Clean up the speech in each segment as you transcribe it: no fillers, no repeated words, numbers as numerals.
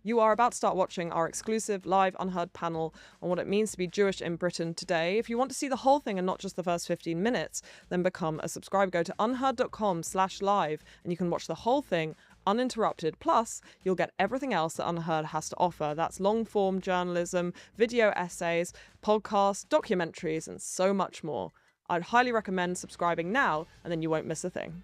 You are about to start watching our exclusive live UnHerd panel on what it means to be Jewish in Britain today. If you want to see the whole thing and not just the first 15 minutes, then become a subscriber. Go to unherd.com/live and you can watch the whole thing uninterrupted. Plus, you'll get everything else that UnHerd has to offer. That's long-form journalism, video essays, podcasts, documentaries, and so much more. I'd highly recommend subscribing now, and then you won't miss a thing.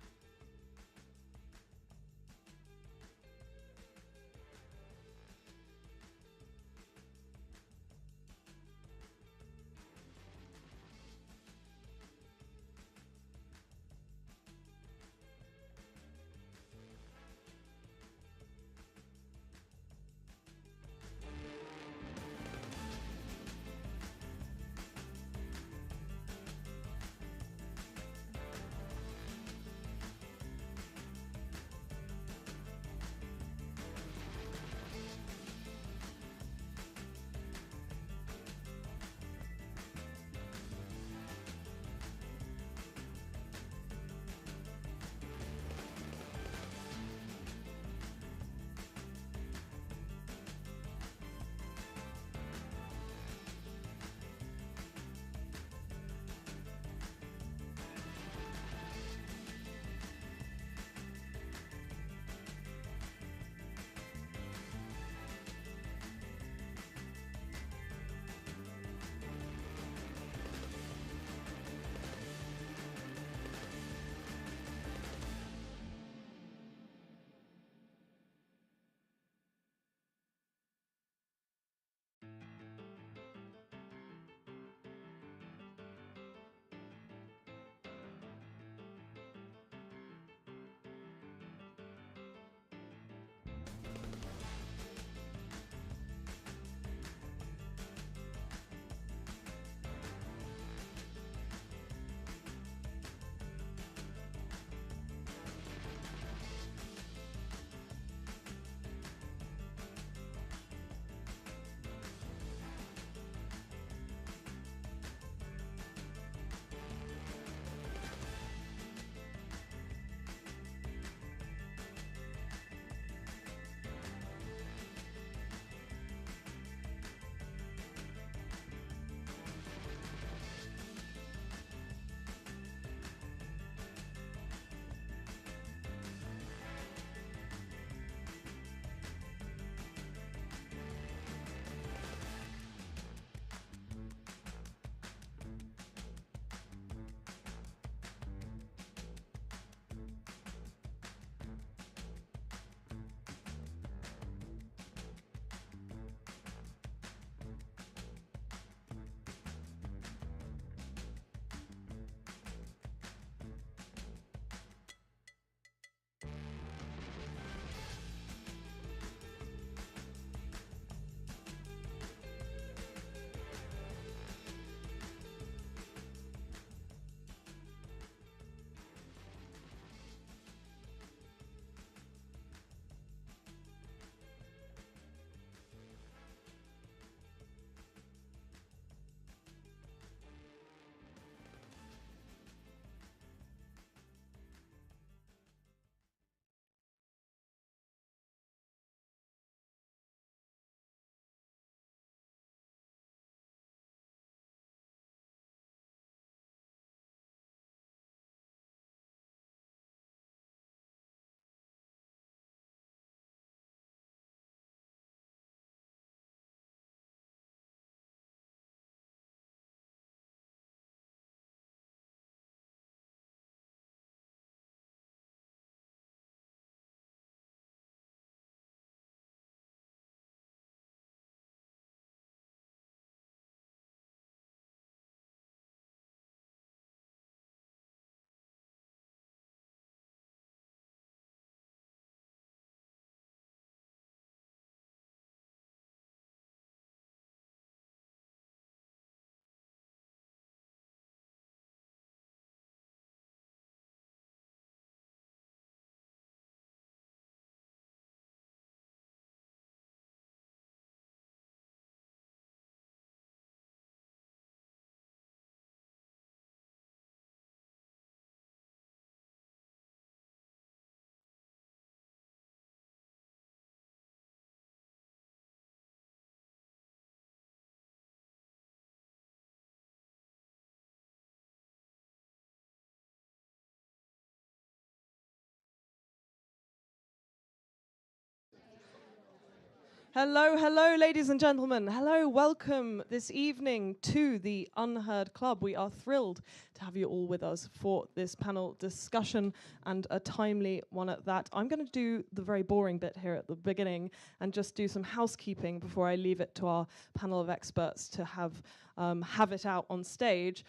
Hello, hello, ladies and gentlemen. Hello, welcome this evening to the UnHerd Club. We are thrilled to have you all with us for this panel discussion, and a timely one at that. I'm going to do the very boring bit here at the beginning and just do some housekeeping before I leave it to our panel of experts to have it out on stage.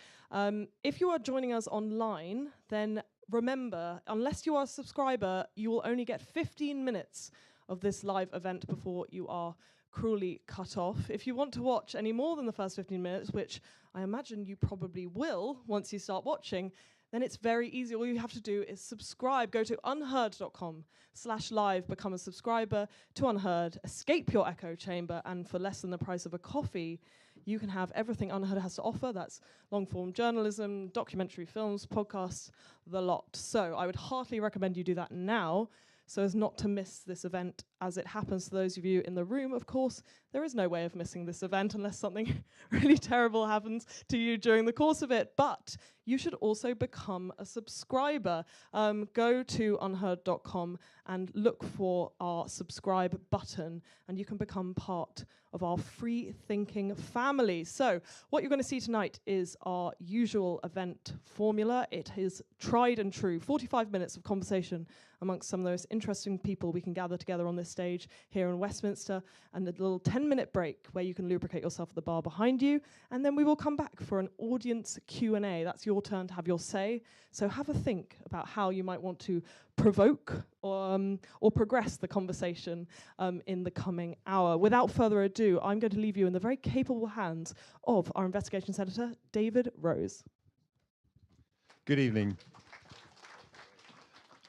If you are joining us online, then remember, unless you are a subscriber, you will only get 15 minutes of this live event before you are cruelly cut off. If you want to watch any more than the first 15 minutes, which I imagine you probably will once you start watching, then it's very easy. All you have to do is subscribe. Go to unherd.com/live, become a subscriber to UnHerd, escape your echo chamber, and for less than the price of a coffee, you can have everything UnHerd has to offer. That's long-form journalism, documentary films, podcasts, the lot. So I would heartily recommend you do that now, so as not to miss this event as it happens. To those of you in the room, of course, there is no way of missing this event unless something really terrible happens to you during the course of it. But you should also become a subscriber. Go to unherd.com and look for our subscribe button, and you can become part of our free-thinking family. So what you're going to see tonight is our usual event formula. It is tried and true, 45 minutes of conversation amongst some of the most interesting people we can gather together on this stage here in Westminster, and a little 10-minute break where you can lubricate yourself at the bar behind you, and then we will come back for an audience Q&A. That's your turn to have your say. So have a think about how you might want to provoke or progress the conversation in the coming hour. Without further ado, I'm going to leave you in the very capable hands of our investigations editor, David Rose. Good evening.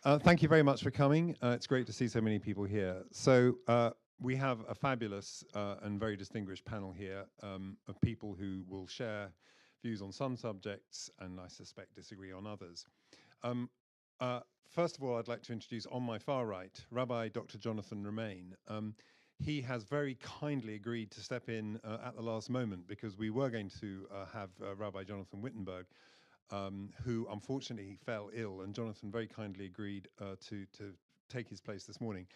Thank you very much for coming. It's great to see so many people here. So we have a fabulous and very distinguished panel here of people who will share views on some subjects and I suspect disagree on others. First of all, I'd like to introduce on my far right, Rabbi Dr. Jonathan Romain. He has very kindly agreed to step in at the last moment because we were going to have Rabbi Jonathan Wittenberg, who unfortunately fell ill, and Jonathan very kindly agreed to take his place this morning.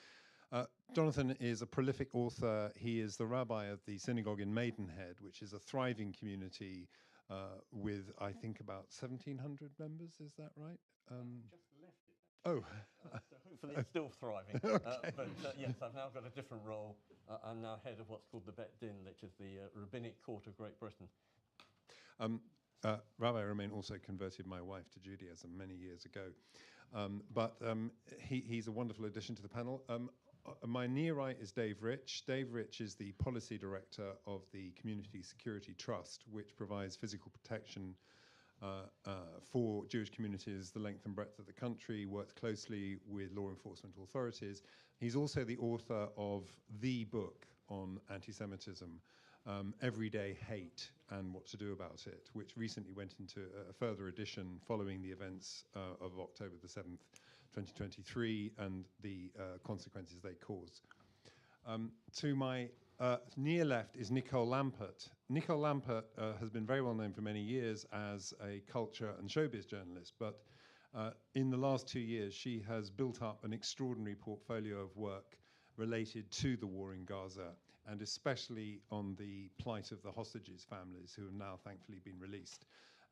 Jonathan is a prolific author. He is the rabbi of the synagogue in Maidenhead, which is a thriving community with, I think, about 1,700 members. Is that right? Just left it. Oh. So hopefully it's still thriving. Okay. But yes, I've now got a different role. I'm now head of what's called the Bet Din, which is the Rabbinic Court of Great Britain. Rabbi Romain also converted my wife to Judaism many years ago. But he's a wonderful addition to the panel. My near right is Dave Rich. Dave Rich is the policy director of the Community Security Trust, which provides physical protection for Jewish communities the length and breadth of the country, works closely with law enforcement authorities. He's also the author of the book on anti-Semitism, Everyday Hate and What to Do About It, which recently went into a further edition following the events of October the 7th, 2023, and the consequences they cause. To my near left is Nicole Lampert. Nicole Lampert has been very well known for many years as a culture and showbiz journalist, but in the last 2 years she has built up an extraordinary portfolio of work related to the war in Gaza, and especially on the plight of the hostages' families who have now thankfully been released.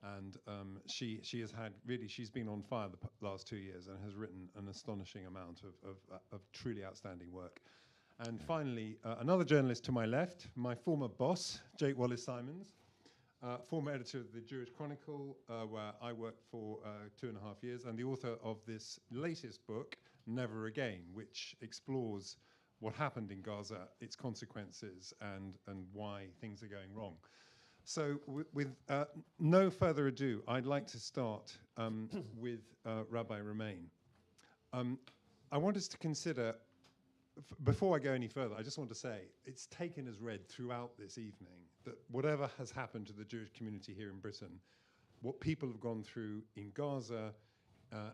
And she has had, really, she's been on fire the last 2 years and has written an astonishing amount of truly outstanding work. And finally, another journalist to my left, my former boss, Jake Wallis-Simons, former editor of the Jewish Chronicle, where I worked for 2.5 years, and the author of this latest book, Never Again, which explores what happened in Gaza, its consequences, and why things are going wrong. So with no further ado, I'd like to start with Rabbi Romain. I want us to consider, before I go any further, I just want to say, it's taken as read throughout this evening that whatever has happened to the Jewish community here in Britain, what people have gone through in Gaza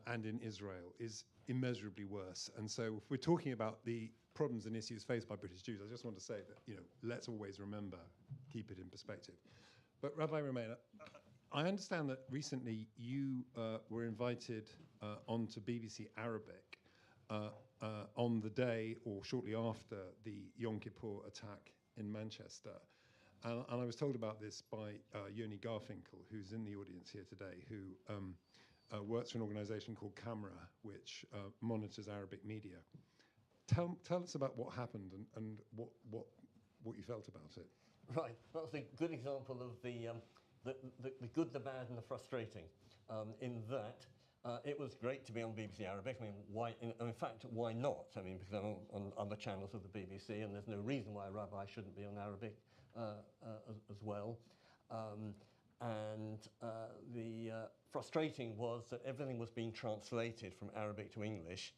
and in Israel is immeasurably worse. And so if we're talking about the problems and issues faced by British Jews, I just want to say that, let's always remember, keep it in perspective. But Rabbi Romain, I understand that recently you were invited onto BBC Arabic on the day or shortly after the Yom Kippur attack in Manchester. And I was told about this by Yoni Garfinkel, who's in the audience here today, who works for an organisation called Camera, which monitors Arabic media. Tell us about what happened and what you felt about it. Right, that was a good example of the good, the bad, and the frustrating. In that, it was great to be on BBC Arabic. I mean, why? In fact, why not? I mean, because I'm on other channels of the BBC, and there's no reason why a rabbi shouldn't be on Arabic as well. The frustrating was that everything was being translated from Arabic to English.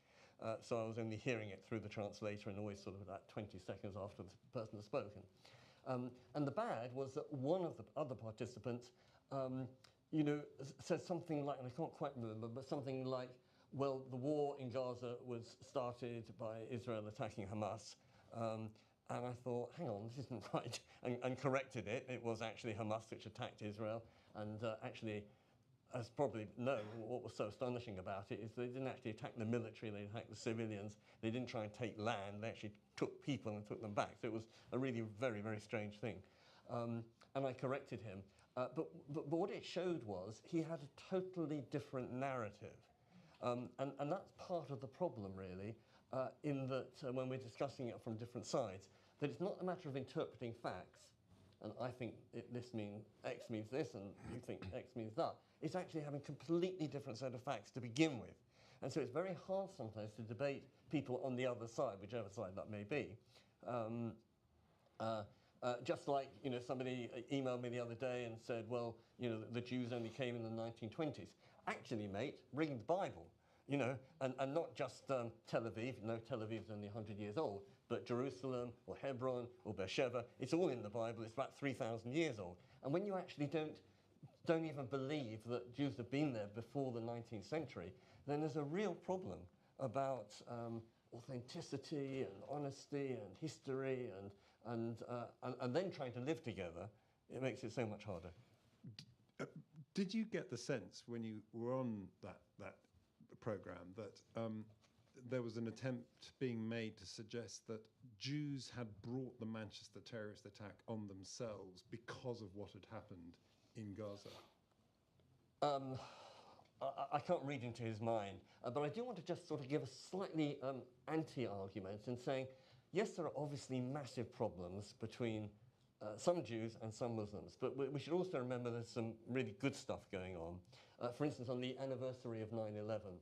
So I was only hearing it through the translator and always sort of about 20 seconds after the person had spoken. And the bad was that one of the other participants, said something like, and I can't quite remember, but something like, well, the war in Gaza was started by Israel attacking Hamas. And I thought, hang on, this isn't right, and corrected it. It was actually Hamas which attacked Israel, and actually, as probably know, what was so astonishing about it is they didn't actually attack the military, they attacked the civilians. They didn't try and take land, they actually took people and took them back. So it was a really very, very strange thing. And I corrected him. But what it showed was he had a totally different narrative. And that's part of the problem, really, in that when we're discussing it from different sides, that it's not a matter of interpreting facts, and I think this means X means this, and you think X means that. It's actually having a completely different set of facts to begin with. And so it's very hard sometimes to debate people on the other side, whichever side that may be. Just like, somebody emailed me the other day and said, well, the Jews only came in the 1920s. Actually, mate, read the Bible, and not just Tel Aviv. No, Tel Aviv is only 100 years old, but Jerusalem or Hebron or Beersheba, it's all in the Bible. It's about 3,000 years old. And when you actually don't even believe that Jews have been there before the 19th century, then there's a real problem about authenticity and honesty and history and then trying to live together. It makes it so much harder. Did you get the sense when you were on that programme that there was an attempt being made to suggest that Jews had brought the Manchester terrorist attack on themselves because of what had happened in Gaza? I can't read into his mind, but I do want to just sort of give a slightly anti-argument in saying, yes, there are obviously massive problems between some Jews and some Muslims, but we should also remember there's some really good stuff going on. For instance, on the anniversary of 9/11,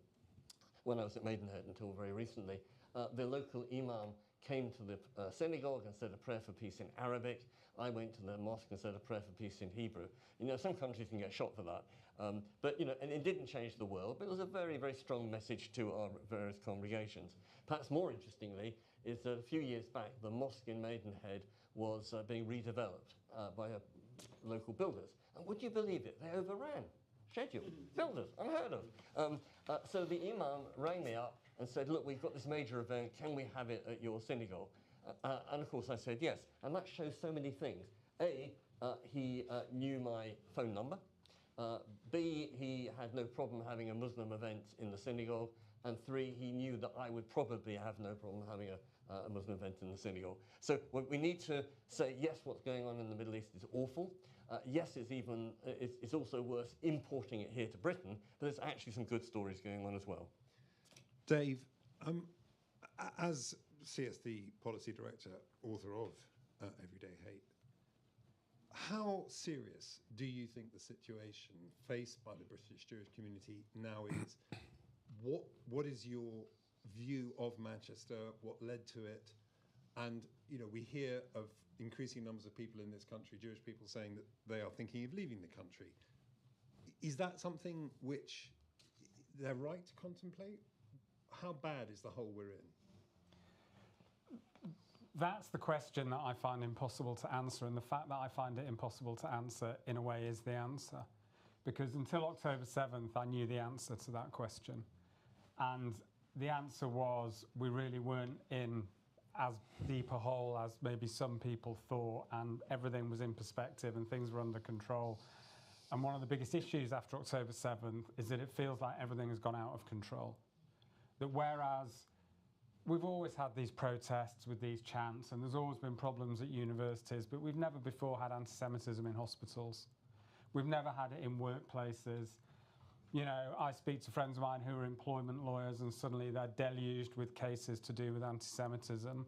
when I was at Maidenhead until very recently, the local imam came to the synagogue and said a prayer for peace in Arabic. I went to the mosque and said a prayer for peace in Hebrew. Some countries can get shot for that. But and it didn't change the world, but it was a very, very strong message to our various congregations. Perhaps more interestingly is that a few years back, the mosque in Maidenhead was being redeveloped by local builders. And would you believe it? They overran schedule. Builders, unheard of. So the imam rang me up and said, look, we've got this major event, can we have it at your synagogue? And of course I said yes. And that shows so many things. A, he knew my phone number. B, he had no problem having a Muslim event in the synagogue. And 3, he knew that I would probably have no problem having a Muslim event in the synagogue. So we need to say, yes, what's going on in the Middle East is awful. Yes, it's also worse importing it here to Britain, but there's actually some good stories going on as well. Dave, as CSD Policy Director, author of Everyday Hate, how serious do you think the situation faced by the British Jewish community now is? What is your view of Manchester? What led to it? And we hear of increasing numbers of people in this country, Jewish people, saying that they are thinking of leaving the country. Is that something which they're right to contemplate? How bad is the hole we're in? That's the question that I find impossible to answer, and the fact that I find it impossible to answer in a way is the answer. Because until October 7th, I knew the answer to that question. And the answer was we really weren't in as deep a hole as maybe some people thought, and everything was in perspective and things were under control. And one of the biggest issues after October 7th is that it feels like everything has gone out of control. That whereas we've always had these protests with these chants, and there's always been problems at universities, but we've never before had anti-Semitism in hospitals. We've never had it in workplaces. You know, I speak to friends of mine who are employment lawyers, and suddenly they're deluged with cases to do with anti-Semitism.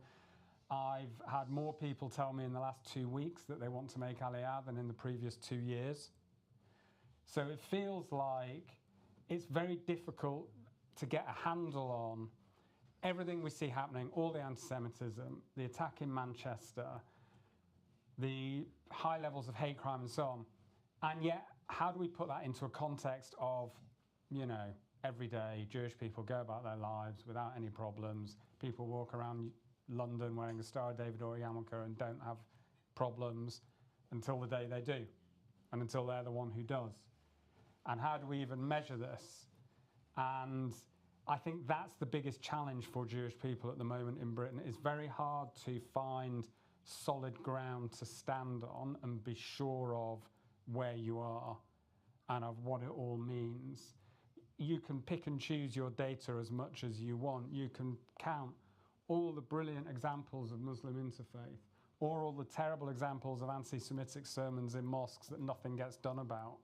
I've had more people tell me in the last 2 weeks that they want to make Aliyah than in the previous 2 years. So it feels like it's very difficult to get a handle on everything we see happening, all the anti-Semitism, the attack in Manchester, the high levels of hate crime and so on. And yet, how do we put that into a context of, you know, every day Jewish people go about their lives without any problems, people walk around London wearing a Star of David or a yarmulke and don't have problems until the day they do, and until they're the one who does. And how do we even measure this? And I think that's the biggest challenge for Jewish people at the moment in Britain. It's very hard to find solid ground to stand on and be sure of where you are and of what it all means. You can pick and choose your data as much as you want. You can count all the brilliant examples of Muslim interfaith or all the terrible examples of anti-Semitic sermons in mosques that nothing gets done about.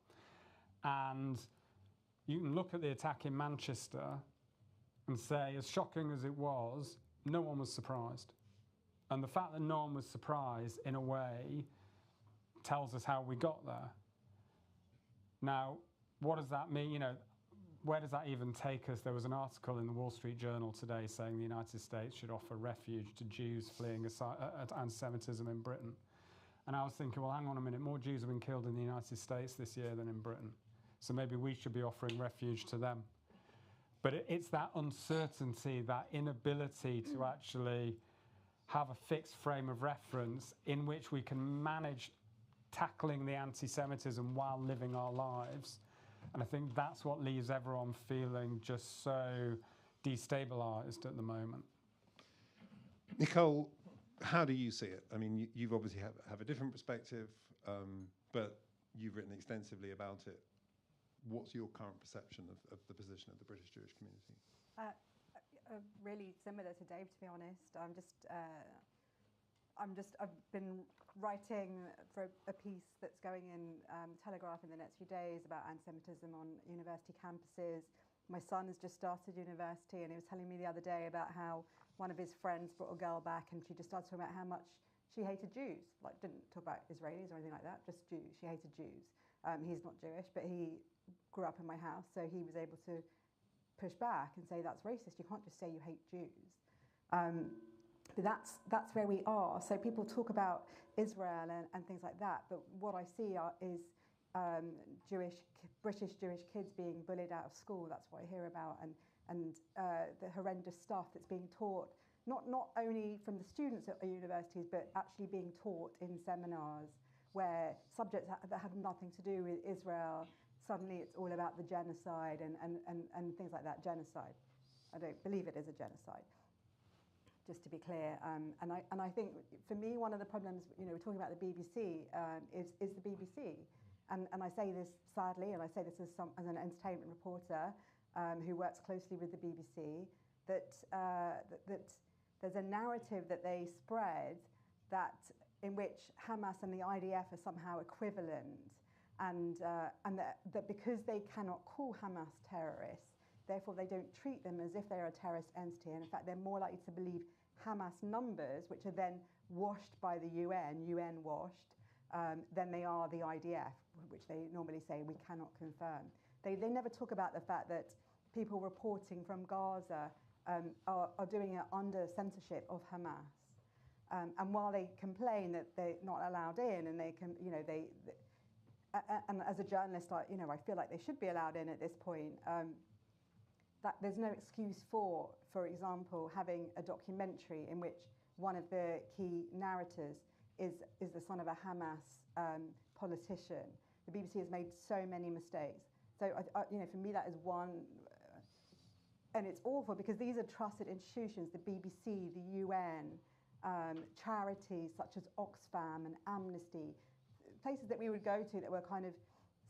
And you can look at the attack in Manchester and say, as shocking as it was, no one was surprised. And the fact that no one was surprised, in a way, tells us how we got there. Now, what does that mean? You know, where does that even take us? There was an article in the Wall Street Journal today saying the United States should offer refuge to Jews fleeing anti-Semitism in Britain. And I was thinking, well, hang on a minute, more Jews have been killed in the United States this year than in Britain. So maybe we should be offering refuge to them. But it's that uncertainty, that inability to actually have a fixed frame of reference in which we can manage tackling the anti-Semitism while living our lives. And I think that's what leaves everyone feeling just so destabilised at the moment. Nicole, how do you see it? I mean, you've obviously have a different perspective, but you've written extensively about it. What's your current perception of the position of the British Jewish community? Really similar to Dave, to be honest. I've been writing for a piece that's going in Telegraph in the next few days about anti-Semitism on university campuses. My son has just started university, and he was telling me the other day about how one of his friends brought a girl back, and she just started talking about how much she hated Jews. Like, didn't talk about Israelis or anything like that, just Jews. She hated Jews. He's not Jewish, but he grew up in my house, so he was able to push back and say that's racist. You can't just say you hate Jews. But that's where we are. So people talk about Israel and things like that, but what I see is British Jewish kids being bullied out of school. That's what I hear about, and the horrendous stuff that's being taught, not only from the students at universities, but actually being taught in seminars where subjects that have nothing to do with Israel, suddenly it's all about the genocide and things like that. Genocide. I don't believe it is a genocide, just to be clear. And I think, for me, one of the problems, you know, we're talking about the BBC, is the BBC. And I say this sadly, and I say this as an entertainment reporter who works closely with the BBC, that there's a narrative that they spread in which Hamas and the IDF are somehow equivalent, and that because they cannot call Hamas terrorists, therefore they don't treat them as if they're a terrorist entity, and in fact they're more likely to believe Hamas numbers, which are then washed by the UN washed, than they are the IDF, which they normally say we cannot confirm. They never talk about the fact that people reporting from Gaza are doing it under censorship of Hamas. And while they complain that they're not allowed in, and they can, you know, and as a journalist, I feel like they should be allowed in at this point. That there's no excuse for example, having a documentary in which one of the key narrators is the son of a Hamas politician. The BBC has made so many mistakes. So for me, that is one. And it's awful because these are trusted institutions: the BBC, the UN. Charities such as Oxfam and Amnesty, places that we would go to that were kind of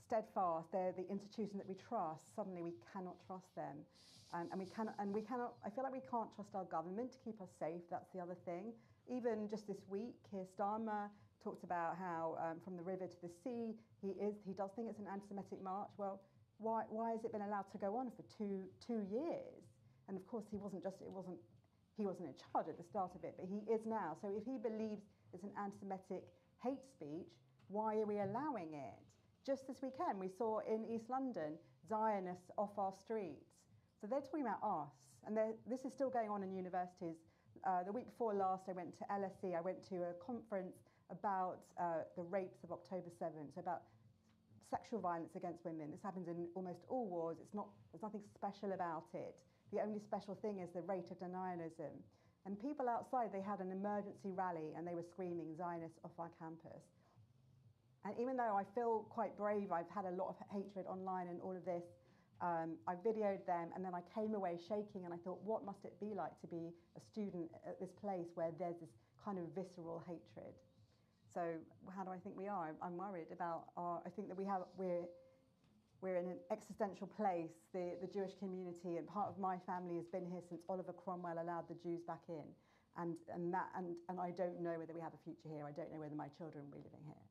steadfast. They're the institution that we trust. Suddenly, we cannot trust them, and we cannot. I feel like we can't trust our government to keep us safe. That's the other thing. Even just this week, Keir Starmer talked about how from the river to the sea, he does think it's an anti-Semitic march. Well, why has it been allowed to go on for two years? And of course, he wasn't in charge at the start of it, but he is now. So if he believes it's an anti-Semitic hate speech, why are we allowing it? Just this weekend, we saw in East London Zionists off our streets. So they're talking about us, and this is still going on in universities. The week before last, I went to LSE. I went to a conference about the rapes of October 7th, so about sexual violence against women. This happens in almost all wars. There's nothing special about it. The only special thing is the rate of denialism. And people outside, they had an emergency rally, and they were screaming Zionists off our campus. And even though I feel quite brave, I've had a lot of hatred online and all of this, I videoed them, and then I came away shaking, and I thought, what must it be like to be a student at this place where there's this kind of visceral hatred? So how do I think we are? I'm worried about I think that we're in an existential place, the Jewish community, and part of my family has been here since Oliver Cromwell allowed the Jews back in. And I don't know whether we have a future here. I don't know whether my children will be living here.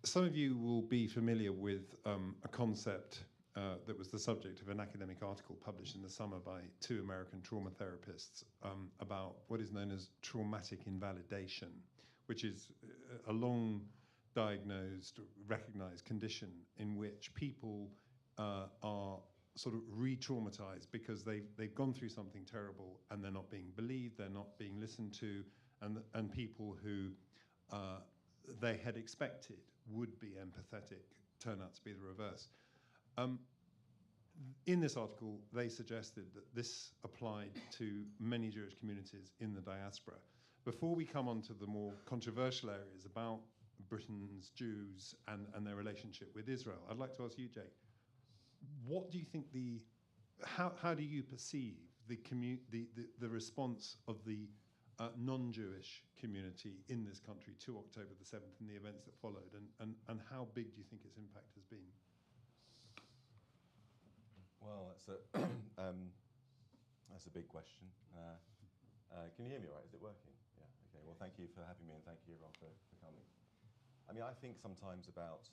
Some of you will be familiar with a concept that was the subject of an academic article published in the summer by 2 American trauma therapists about what is known as traumatic invalidation, which is a long diagnosed, recognized condition in which people are sort of re-traumatized because they've gone through something terrible and they're not being believed, they're not being listened to, and people who they had expected would be empathetic turn out to be the reverse. In this article, they suggested that this applied to many Jewish communities in the diaspora. Before we come on to the more controversial areas about Britain's Jews and their relationship with Israel, I'd like to ask you, Jake, what do you think how do you perceive the response of the non-Jewish community in this country to October the 7th and the events that followed, and how big do you think its impact has been? Well, that's a big question. Can you hear me all right? Is it working? Yeah, okay. Well, thank you for having me, and thank you everyone for coming. I mean, I think sometimes about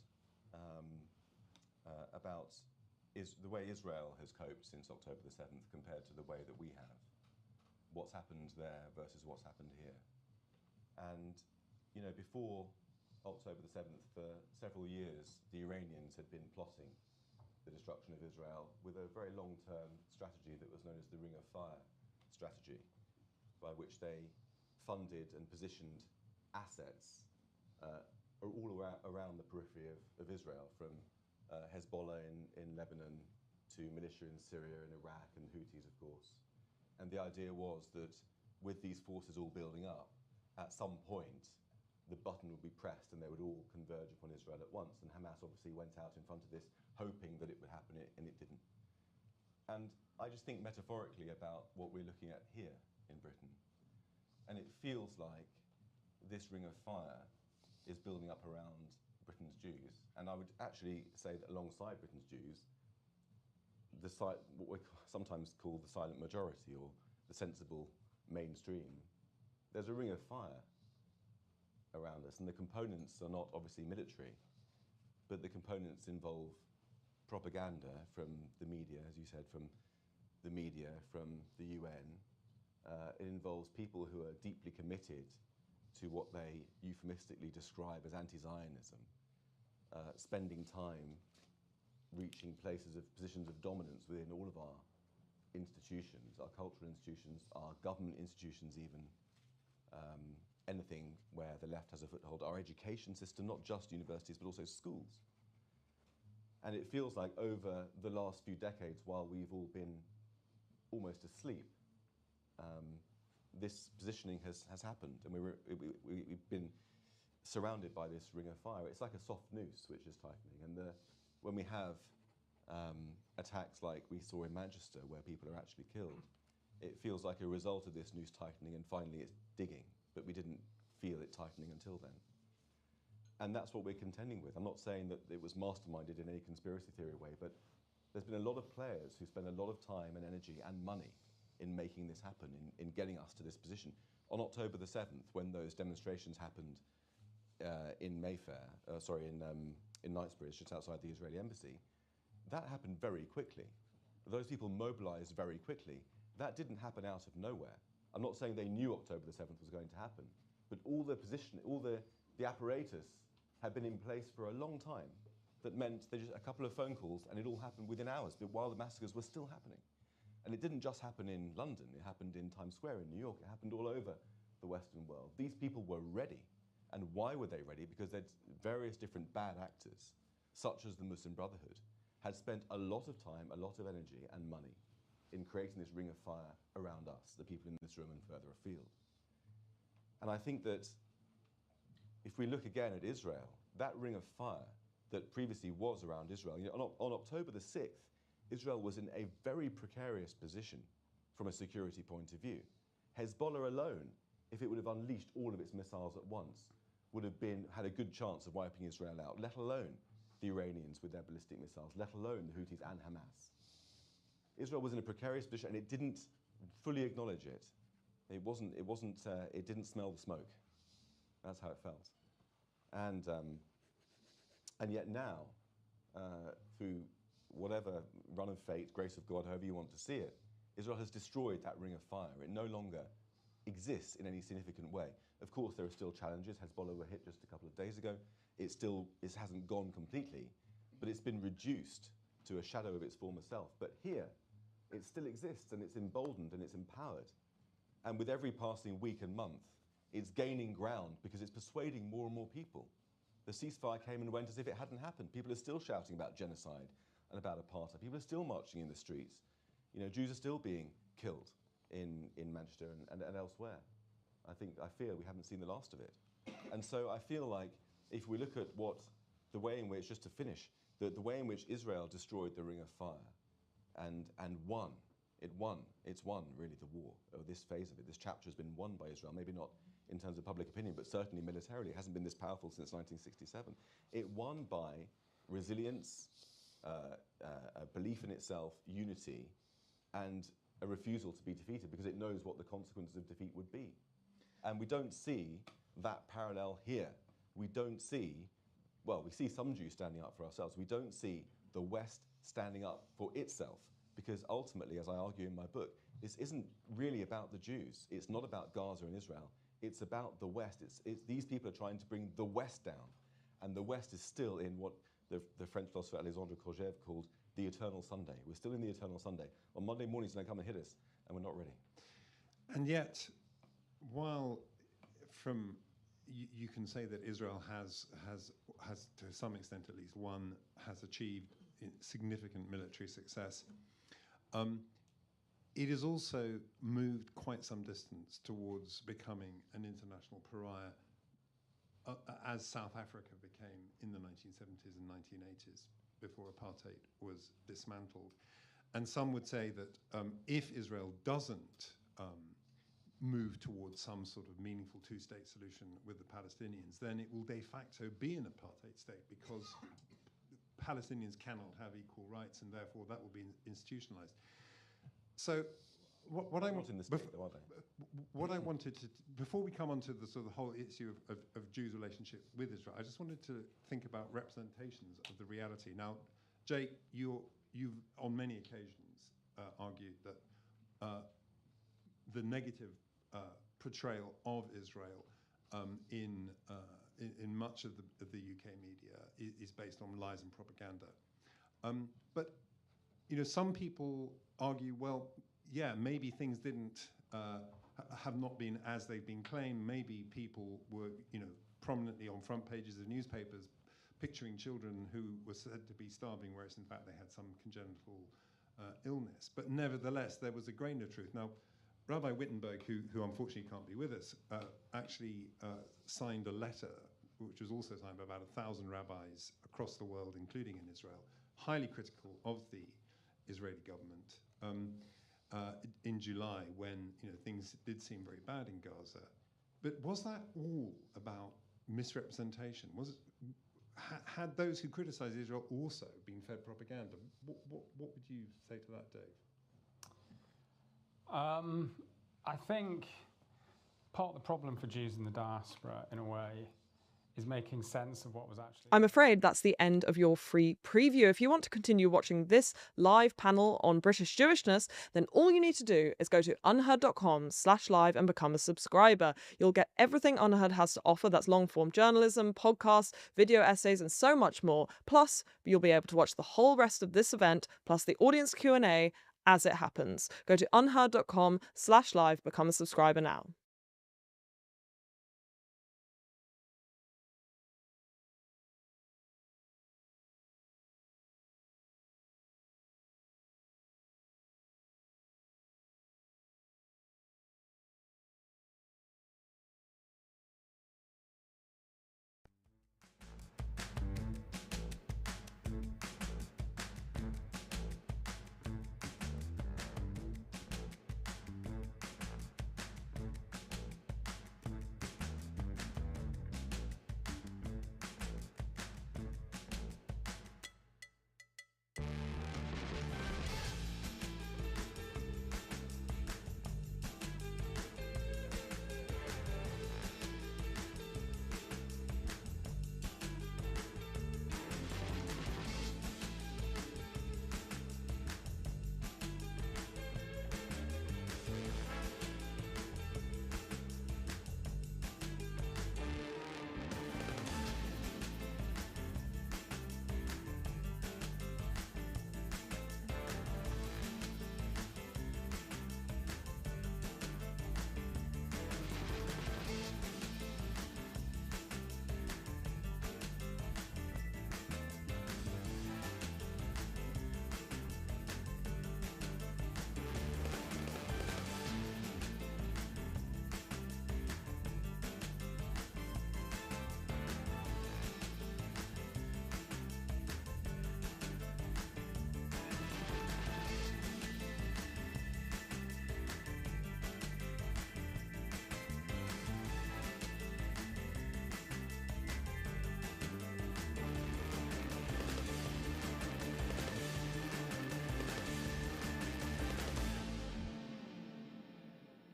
the way Israel has coped since October the 7th compared to the way that we have. What's happened there versus what's happened here. And, you know, before October the 7th, for several years, the Iranians had been plotting the destruction of Israel with a very long-term strategy that was known as the Ring of Fire strategy, by which they funded and positioned assets all around the periphery of Israel, from Hezbollah in Lebanon to militia in Syria and Iraq and Houthis, of course. And the idea was that with these forces all building up, at some point, the button would be pressed and they would all converge upon Israel at once. And Hamas obviously went out in front of this, hoping that it would happen, and it didn't. And I just think metaphorically about what we're looking at here in Britain. And it feels like this ring of fire is building up around Britain's Jews. And I would actually say that alongside Britain's Jews, what we sometimes call the silent majority, or the sensible mainstream, there's a ring of fire around us, and the components are not obviously military, but the components involve propaganda from the media, as you said, from the media, from the UN. It involves people who are deeply committed to what they euphemistically describe as anti-Zionism, spending time reaching positions of dominance within all of our institutions, our cultural institutions, our government institutions even, anything where the left has a foothold, our education system, not just universities, but also schools. And it feels like over the last few decades, while we've all been almost asleep, this positioning has happened, and we've been surrounded by this ring of fire. It's like a soft noose which is tightening, and when we have attacks like we saw in Manchester, where people are actually killed, it feels like a result of this noose tightening, and finally it's digging, but we didn't feel it tightening until then. And that's what we're contending with. I'm not saying that it was masterminded in any conspiracy theory way, but there's been a lot of players who spend a lot of time and energy and money in making this happen, in getting us to this position. On October the 7th, when those demonstrations happened in Mayfair, in Knightsbridge, just outside the Israeli embassy, that happened very quickly. Those people mobilized very quickly. That didn't happen out of nowhere. I'm not saying they knew October the 7th was going to happen, but all the apparatus had been in place for a long time. That meant they just a couple of phone calls and it all happened within hours, but while the massacres were still happening. And it didn't just happen in London, it happened in Times Square in New York, it happened all over the Western world. These people were ready. And why were they ready? Because various different bad actors, such as the Muslim Brotherhood, had spent a lot of time, a lot of energy and money in creating this ring of fire around us, the people in this room and further afield. And I think that if we look again at Israel, that ring of fire that previously was around Israel, on October the 6th, Israel was in a very precarious position from a security point of view. Hezbollah alone, if it would have unleashed all of its missiles at once, would have had a good chance of wiping Israel out, let alone the Iranians with their ballistic missiles, let alone the Houthis and Hamas. Israel was in a precarious position and it didn't fully acknowledge it. It didn't smell the smoke. That's how it felt. And yet now, through whatever run of fate, grace of God, however you want to see it, Israel has destroyed that ring of fire. It no longer exists in any significant way. Of course, there are still challenges. Hezbollah were hit just a couple of days ago. It hasn't gone completely, but it's been reduced to a shadow of its former self. But here, it still exists, and it's emboldened, and it's empowered. And with every passing week and month, it's gaining ground because it's persuading more and more people. The ceasefire came and went as if it hadn't happened. People are still shouting about genocide and about apartheid. People are still marching in the streets. Jews are still being killed in Manchester and elsewhere. I fear we haven't seen the last of it. And so I feel like if we look at the way in which, just to finish, the way in which Israel destroyed the Ring of Fire and won, it's won really the war, or this phase of it. This chapter has been won by Israel, maybe not in terms of public opinion, but certainly militarily. It hasn't been this powerful since 1967. It won by resilience, a belief in itself, unity, and a refusal to be defeated because it knows what the consequences of defeat would be. And we don't see that parallel here. We don't see, we see some Jews standing up for ourselves. We don't see the West standing up for itself because ultimately, as I argue in my book, this isn't really about the Jews. It's not about Gaza and Israel. It's about the West. These people are trying to bring the West down. And the West is still in what the French philosopher Alexandre Kojève called the eternal Sunday. We're still in the eternal Sunday. On Monday mornings, they come and hit us, and we're not ready. And yet, while you can say that Israel has to some extent at least has achieved significant military success, it has also moved quite some distance towards becoming an international pariah, as South Africa became in the 1970s and 1980s, before apartheid was dismantled. And some would say that if Israel doesn't move towards some sort of meaningful two-state solution with the Palestinians, then it will de facto be an apartheid state because Palestinians cannot have equal rights, and therefore that will be institutionalized. So what I want in the state, though, are they? What I wanted to, before we come on to the sort of the whole issue of Jews' relationship with Israel, I just wanted to think about representations of the reality. Now, Jake, you've on many occasions argued that the negative portrayal of Israel in much of the UK media is based on lies and propaganda. But some people argue, well, yeah, maybe things didn't have not been as they've been claimed. Maybe people were, prominently on front pages of newspapers picturing children who were said to be starving, whereas in fact they had some congenital illness. But nevertheless, there was a grain of truth. Now, Rabbi Wittenberg, who unfortunately can't be with us, actually signed a letter, which was also signed by about 1,000 rabbis across the world, including in Israel, highly critical of the Israeli government in July when things did seem very bad in Gaza. But was that all about misrepresentation? Had those who criticise Israel also been fed propaganda? What would you say to that, Dave? I think part of the problem for Jews in the diaspora, in a way, is making sense of what was actually... I'm afraid that's the end of your free preview. If you want to continue watching this live panel on British Jewishness, then all you need to do is go to unheard.com/live and become a subscriber. You'll get everything UnHerd has to offer. That's long-form journalism, podcasts, video essays, and so much more. Plus, you'll be able to watch the whole rest of this event, plus the audience Q&A as it happens. Go to unheard.com/live, become a subscriber now.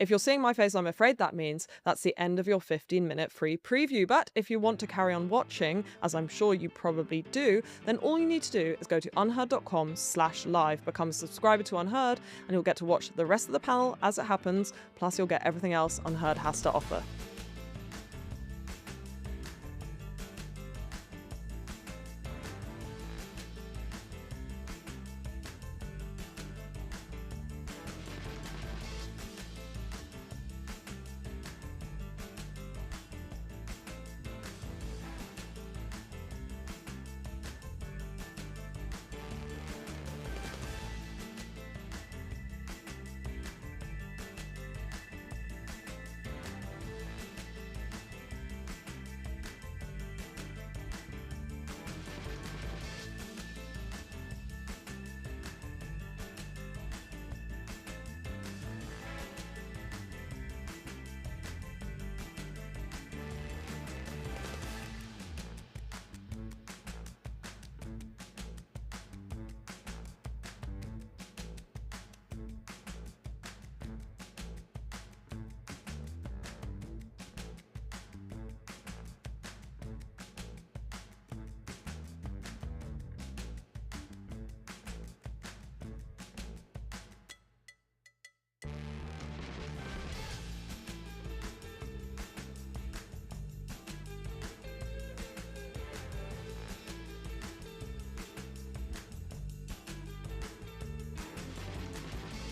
If you're seeing my face, I'm afraid that means that's the end of your 15-minute free preview. But if you want to carry on watching, as I'm sure you probably do, then all you need to do is go to unheard.com/live, become a subscriber to UnHerd, and you'll get to watch the rest of the panel as it happens, plus you'll get everything else UnHerd has to offer.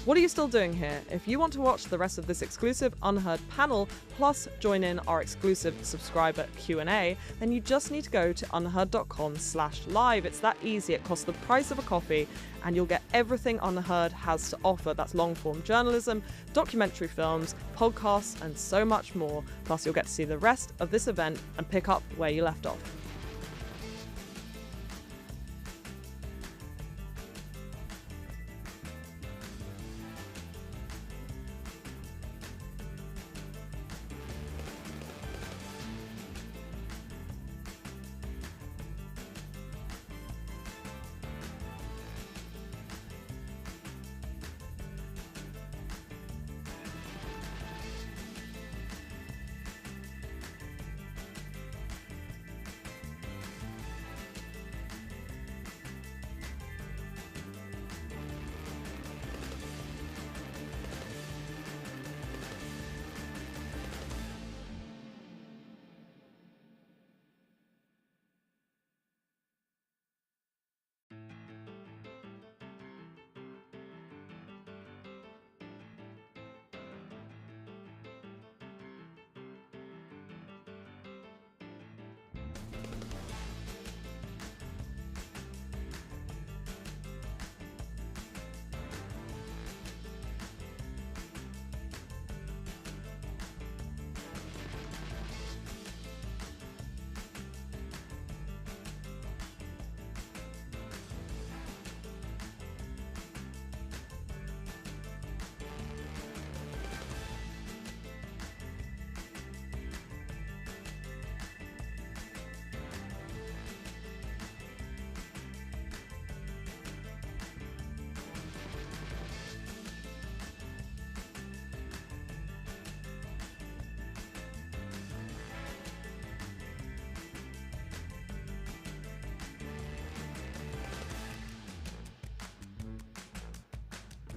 What are you still doing here? If you want to watch the rest of this exclusive UnHerd panel, plus join in our exclusive subscriber Q&A, then you just need to go to unheard.com/live. It's that easy. It costs the price of a coffee, and you'll get everything UnHerd has to offer. That's long-form journalism, documentary films, podcasts, and so much more. Plus, you'll get to see the rest of this event and pick up where you left off.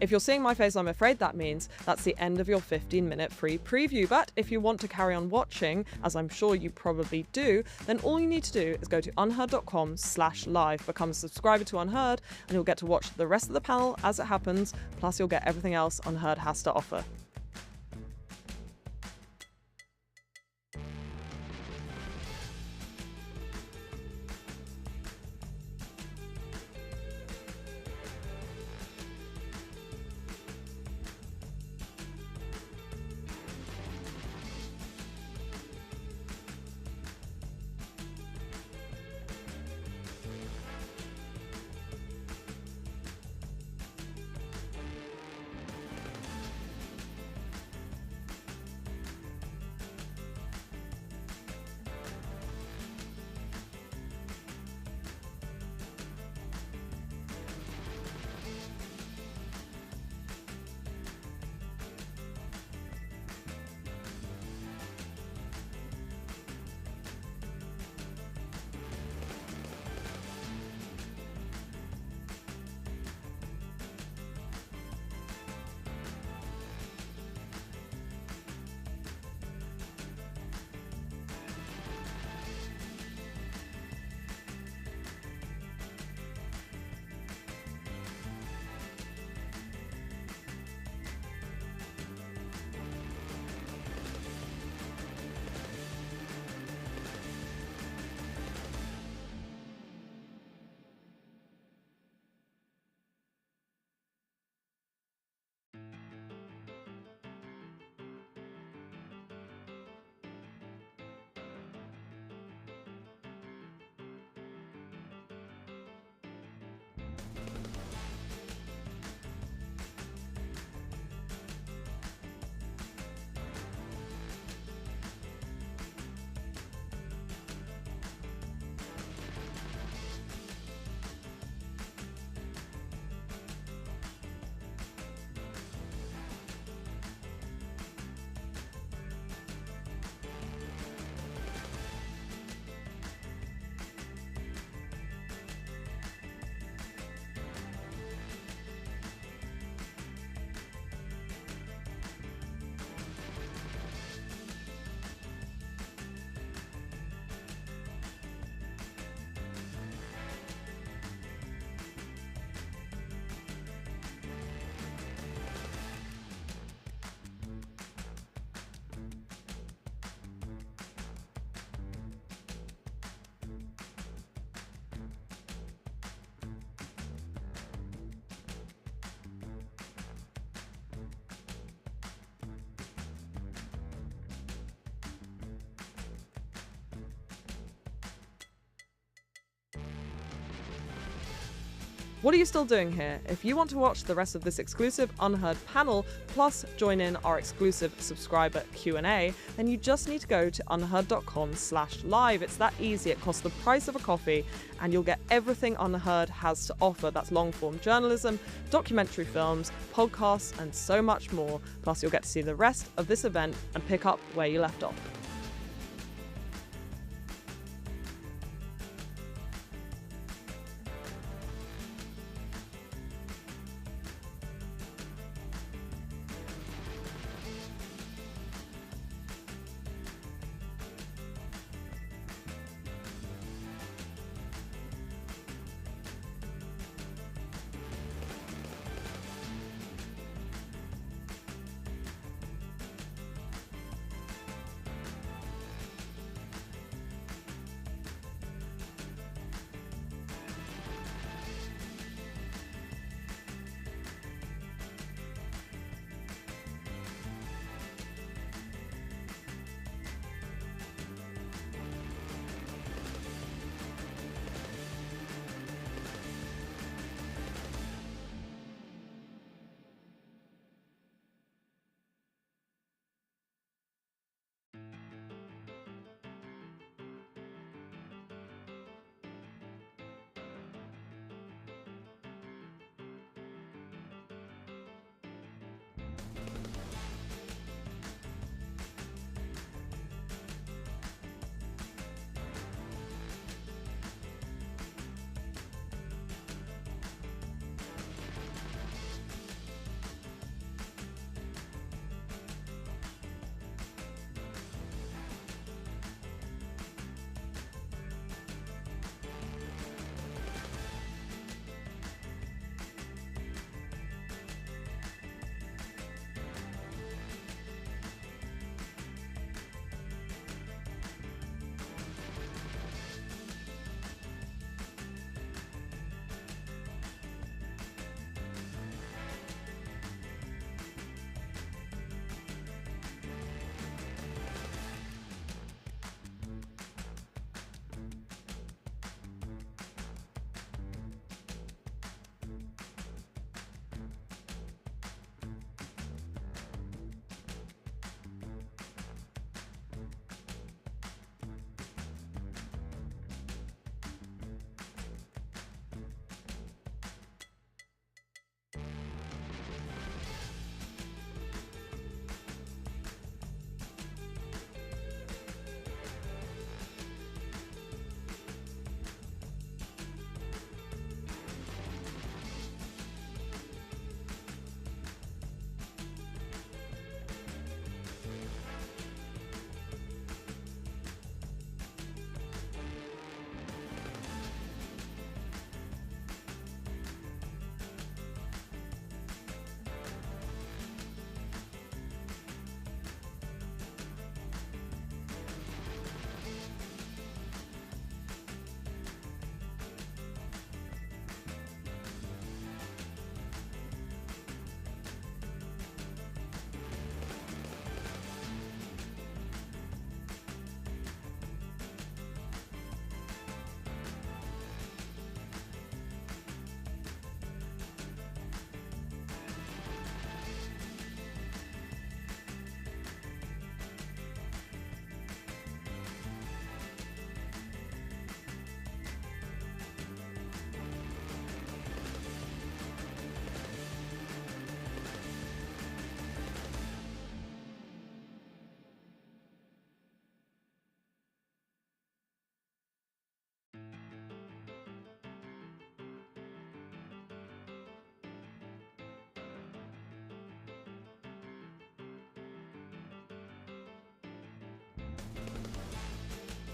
If you're seeing my face, I'm afraid that means that's the end of your 15-minute free preview. But if you want to carry on watching, as I'm sure you probably do, then all you need to do is go to unherd.com/live, become a subscriber to UnHerd, and you'll get to watch the rest of the panel as it happens, plus you'll get everything else UnHerd has to offer. What are you still doing here? If you want to watch the rest of this exclusive UnHerd panel, plus join in our exclusive subscriber Q&A, then you just need to go to unherd.com/live. It's that easy. It costs the price of a coffee, and you'll get everything UnHerd has to offer. That's long-form journalism, documentary films, podcasts, and so much more. Plus, you'll get to see the rest of this event and pick up where you left off.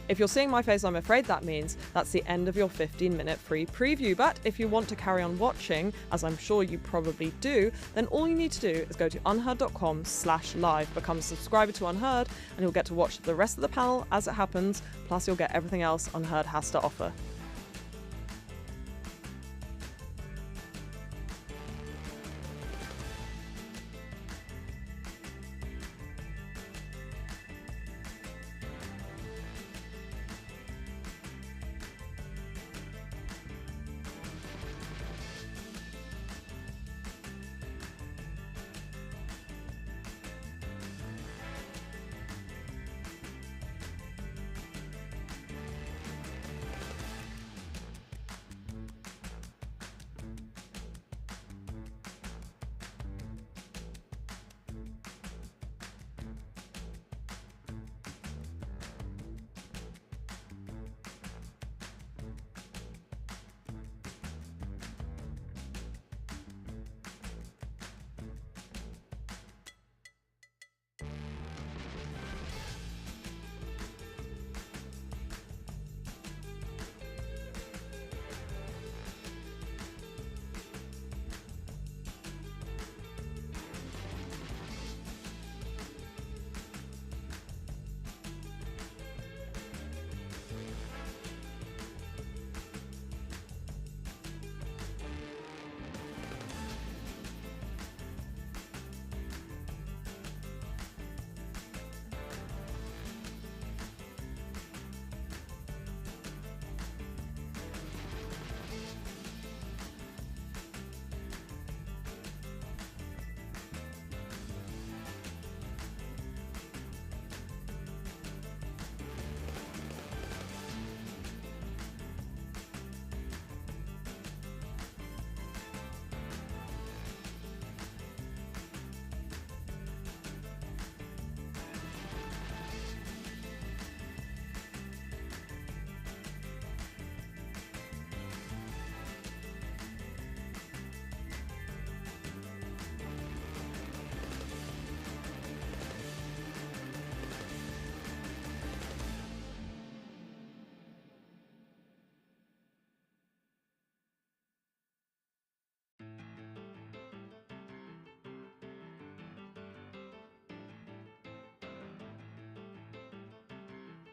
If you're seeing my face, I'm afraid that means that's the end of your 15-minute free preview. But if you want to carry on watching, as I'm sure you probably do, then all you need to do is go to unherd.com/live, become a subscriber to UnHerd, and you'll get to watch the rest of the panel as it happens, plus you'll get everything else UnHerd has to offer.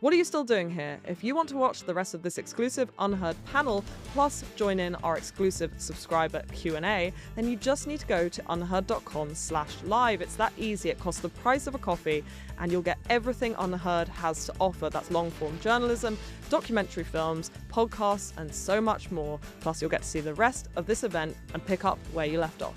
What are you still doing here? If you want to watch the rest of this exclusive UnHerd panel, plus join in our exclusive subscriber Q&A, then you just need to go to unherd.com/live. It's that easy. It costs the price of a coffee, and you'll get everything UnHerd has to offer. That's long-form journalism, documentary films, podcasts, and so much more. Plus, you'll get to see the rest of this event and pick up where you left off.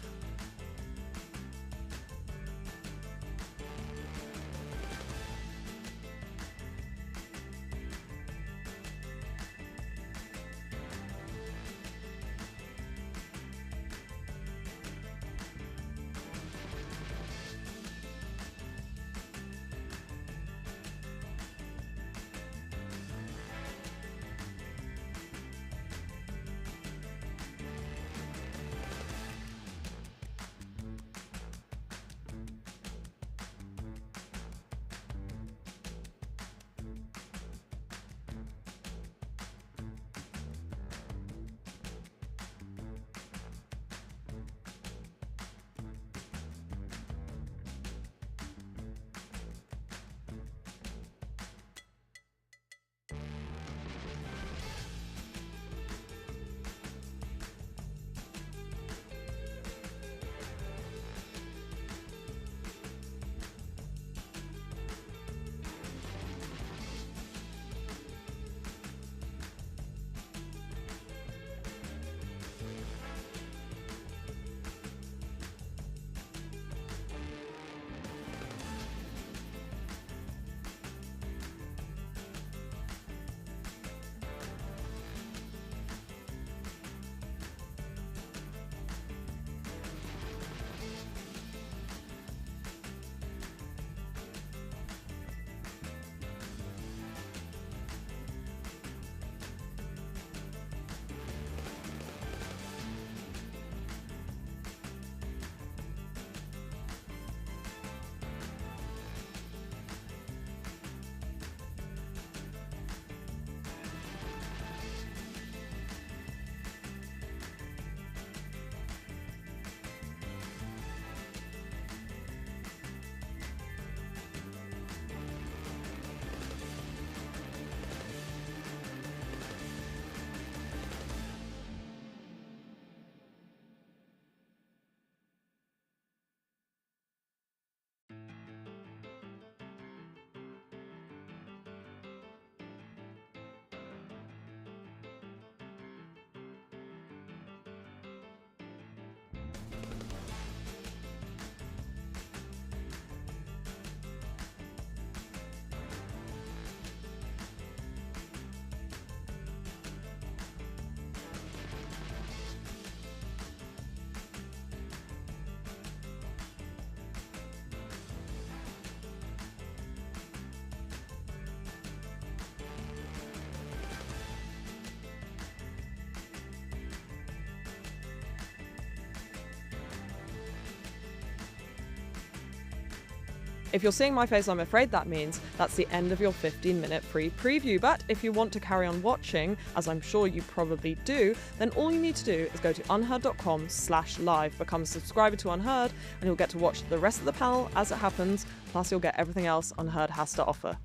If you're seeing my face, I'm afraid that means that's the end of your 15-minute free preview. But if you want to carry on watching, as I'm sure you probably do, then all you need to do is go to unherd.com/live, become a subscriber to UnHerd, and you'll get to watch the rest of the panel as it happens, plus you'll get everything else UnHerd has to offer.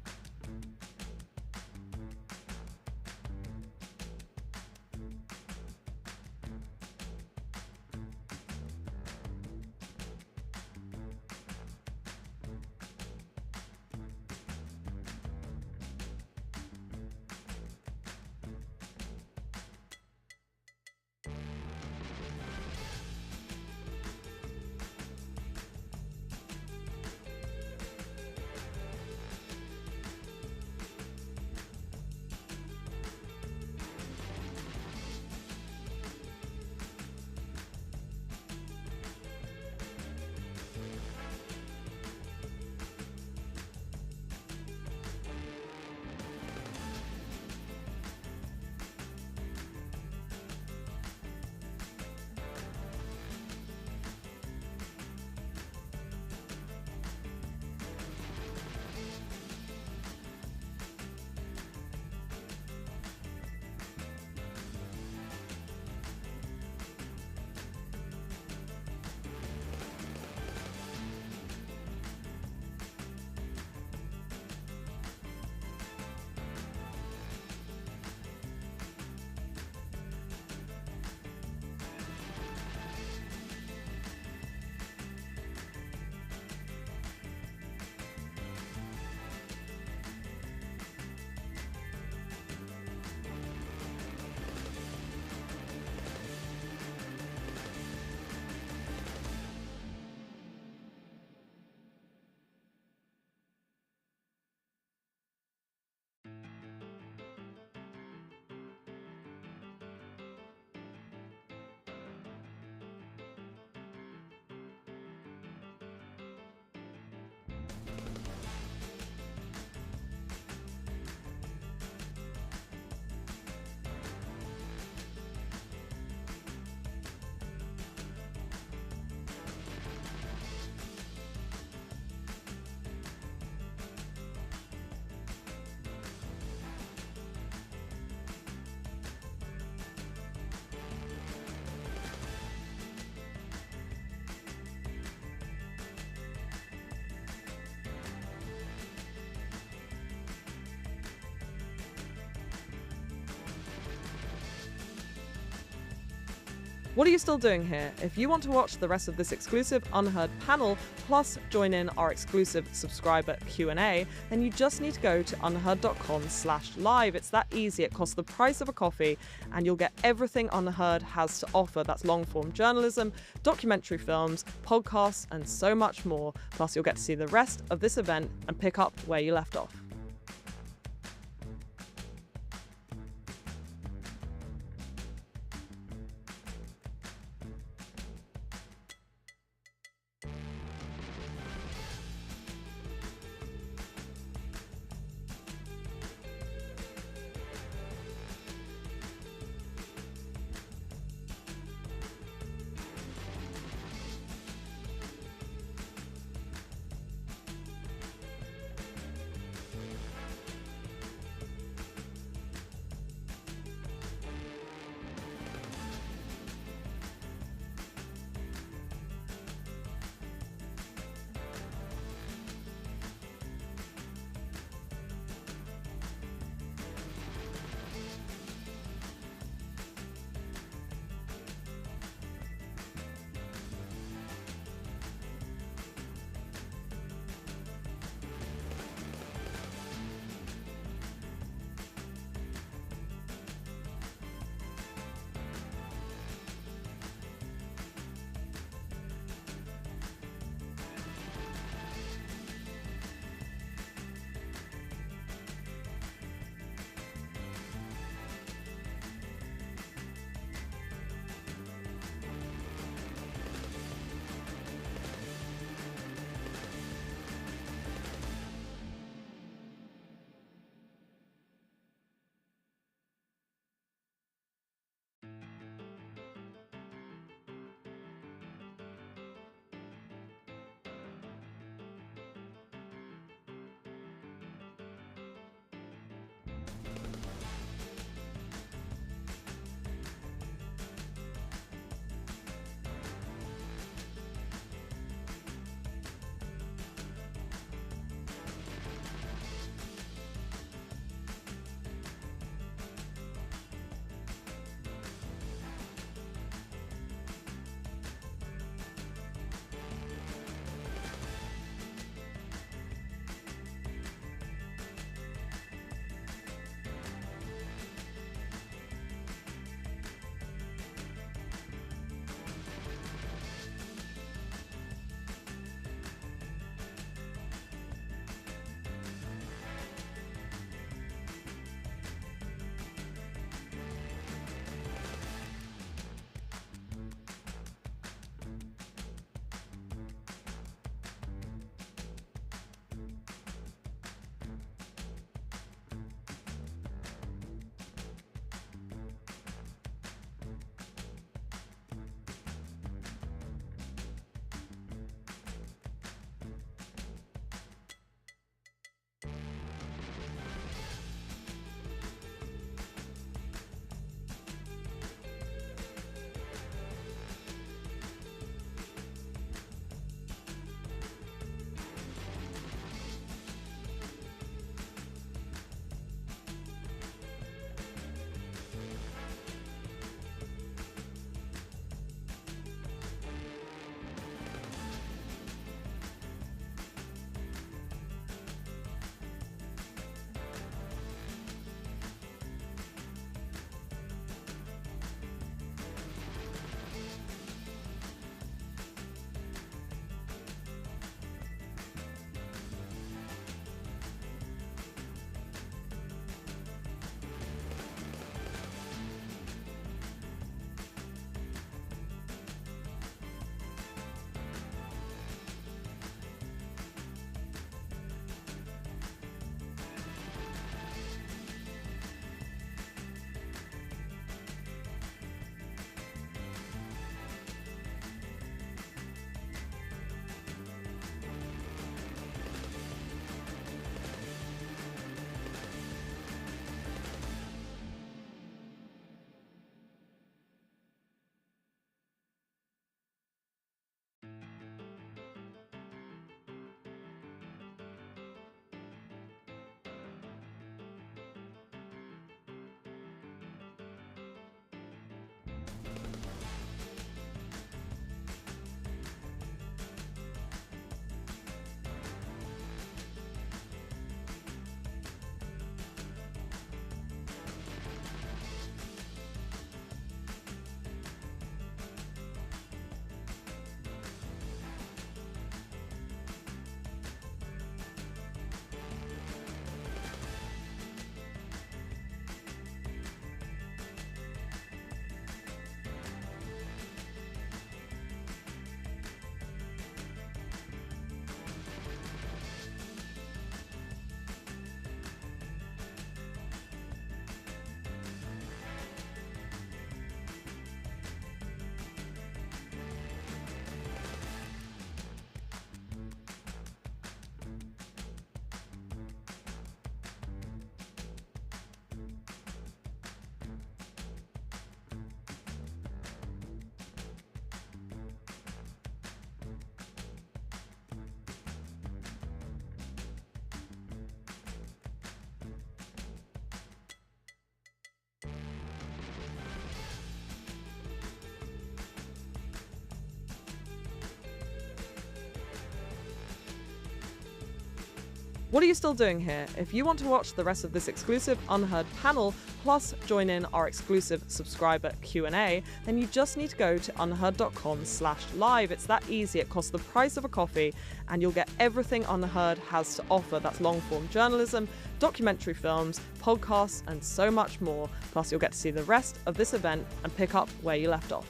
What are you still doing here? If you want to watch the rest of this exclusive UnHerd panel, plus join in our exclusive subscriber Q&A, then you just need to go to unherd.com/live. It's that easy. It costs the price of a coffee, and you'll get everything UnHerd has to offer. That's long-form journalism, documentary films, podcasts, and so much more. Plus, you'll get to see the rest of this event and pick up where you left off. What are you still doing here? If you want to watch the rest of this exclusive UnHerd panel, plus join in our exclusive subscriber Q&A, then you just need to go to unherd.com/live. It's that easy. It costs the price of a coffee, and you'll get everything UnHerd has to offer. That's long-form journalism, documentary films, podcasts, and so much more. Plus, you'll get to see the rest of this event and pick up where you left off.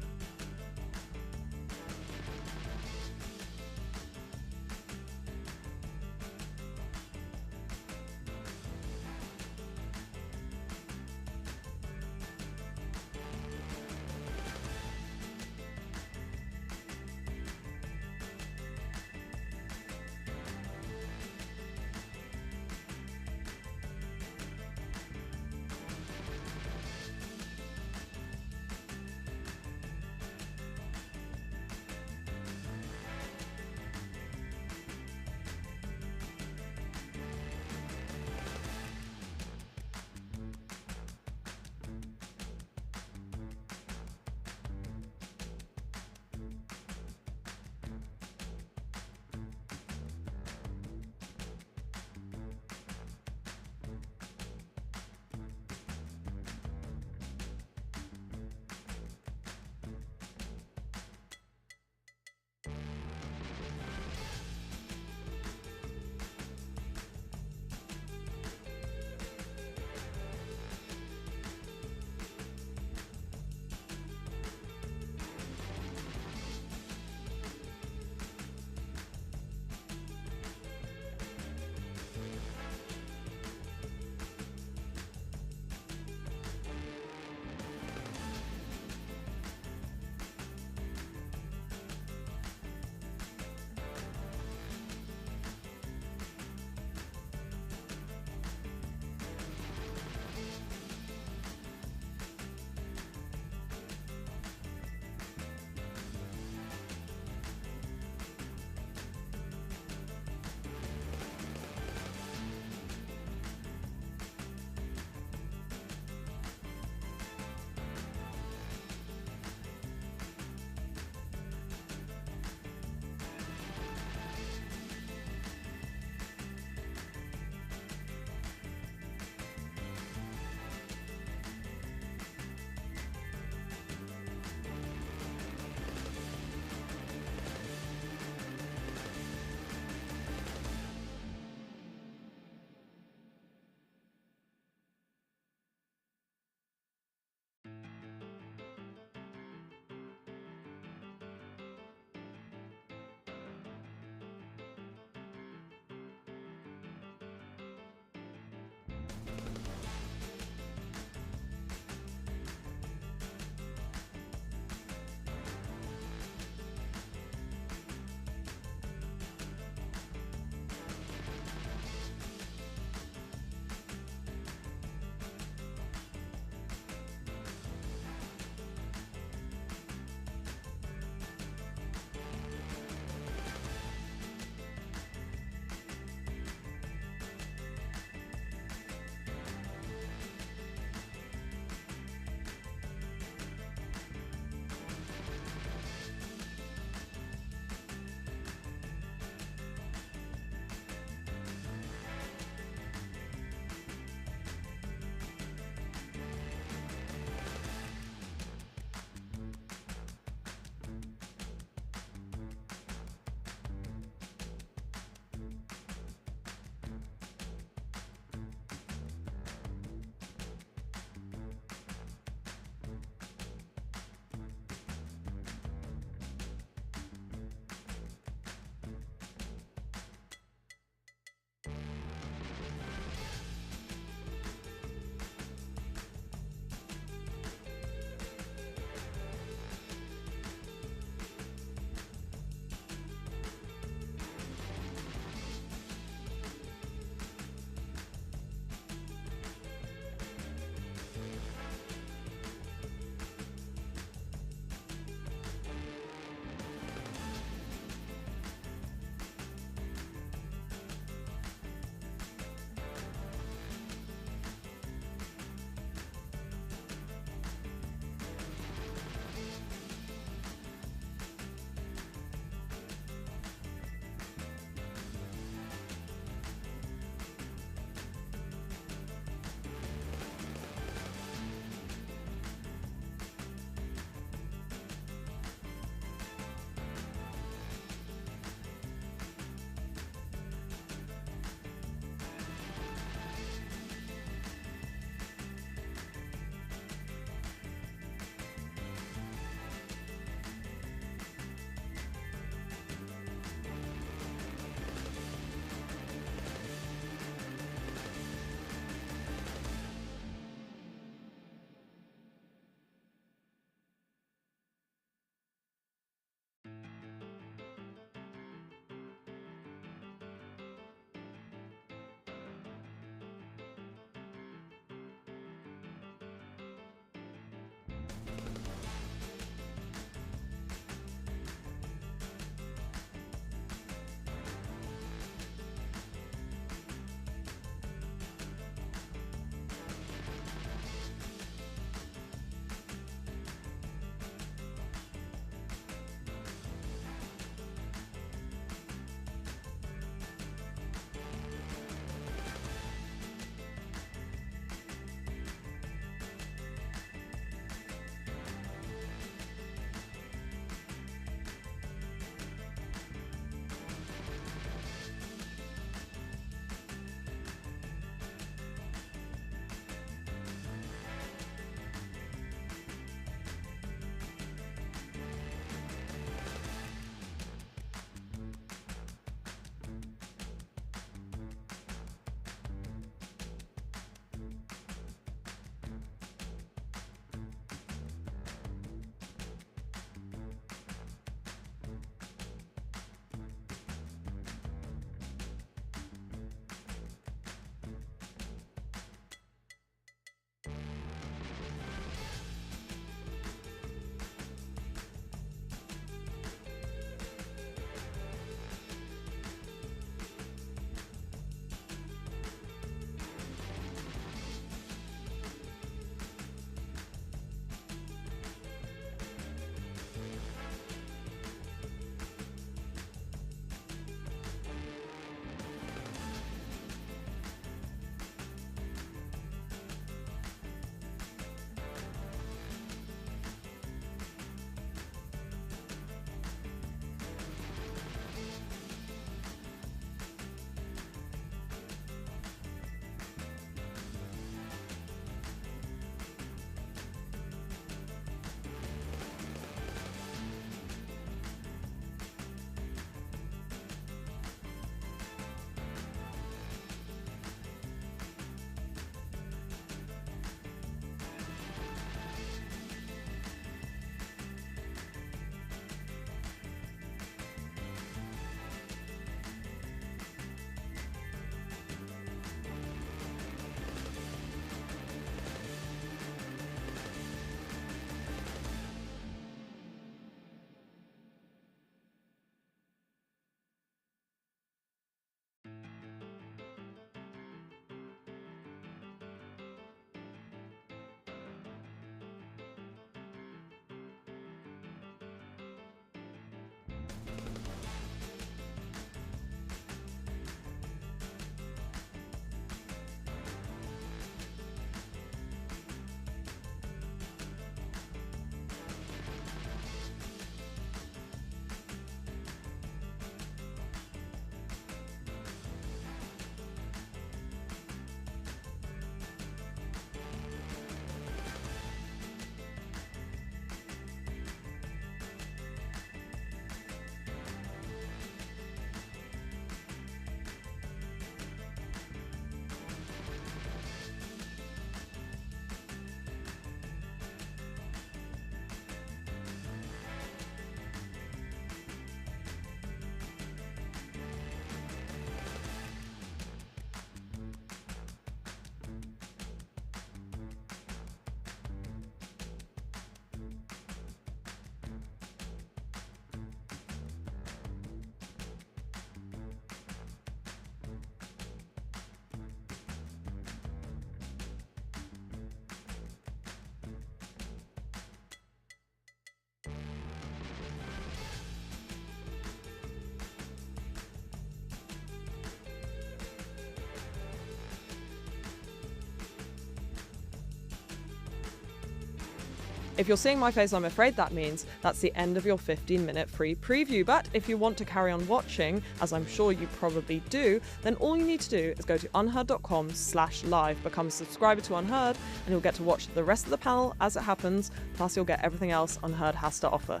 If you're seeing my face, I'm afraid that means that's the end of your 15-minute free preview. But if you want to carry on watching, as I'm sure you probably do, then all you need to do is go to unherd.com/live, become a subscriber to UnHerd, and you'll get to watch the rest of the panel as it happens, plus you'll get everything else UnHerd has to offer.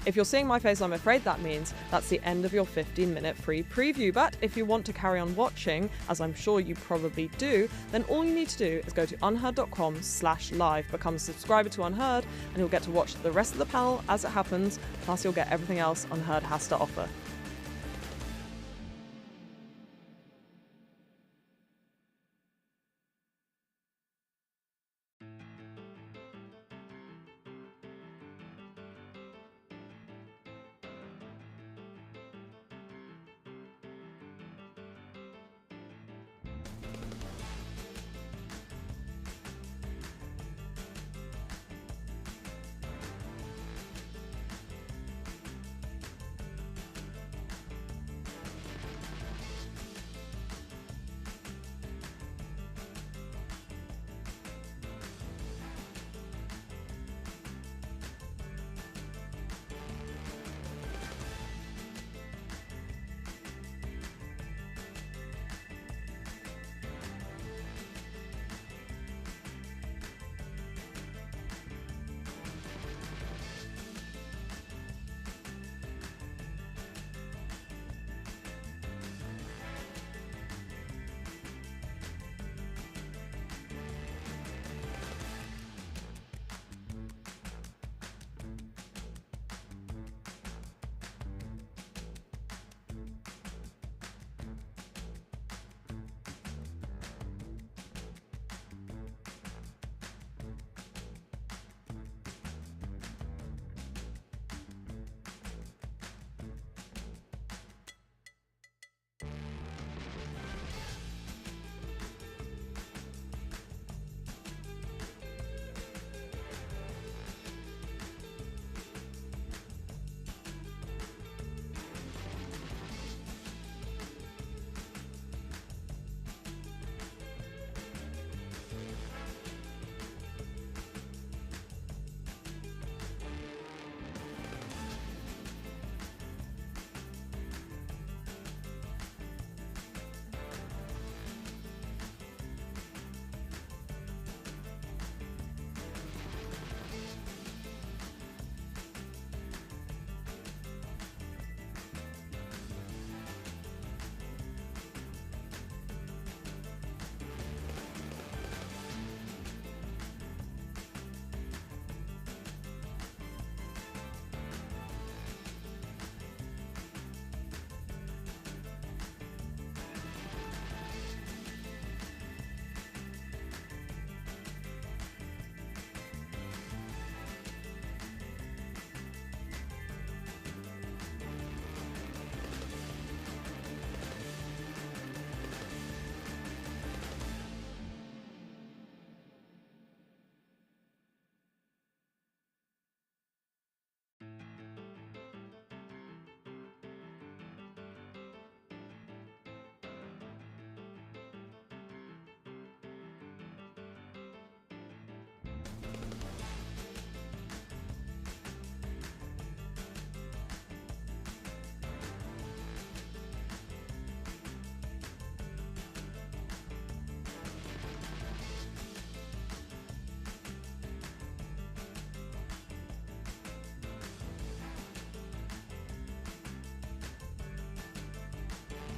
If you're seeing my face, I'm afraid that means that's the end of your 15-minute free preview. But if you want to carry on watching, as I'm sure you probably do, then all you need to do is go to unherd.com/live, become a subscriber to UnHerd, and you'll get to watch the rest of the panel as it happens, plus you'll get everything else UnHerd has to offer.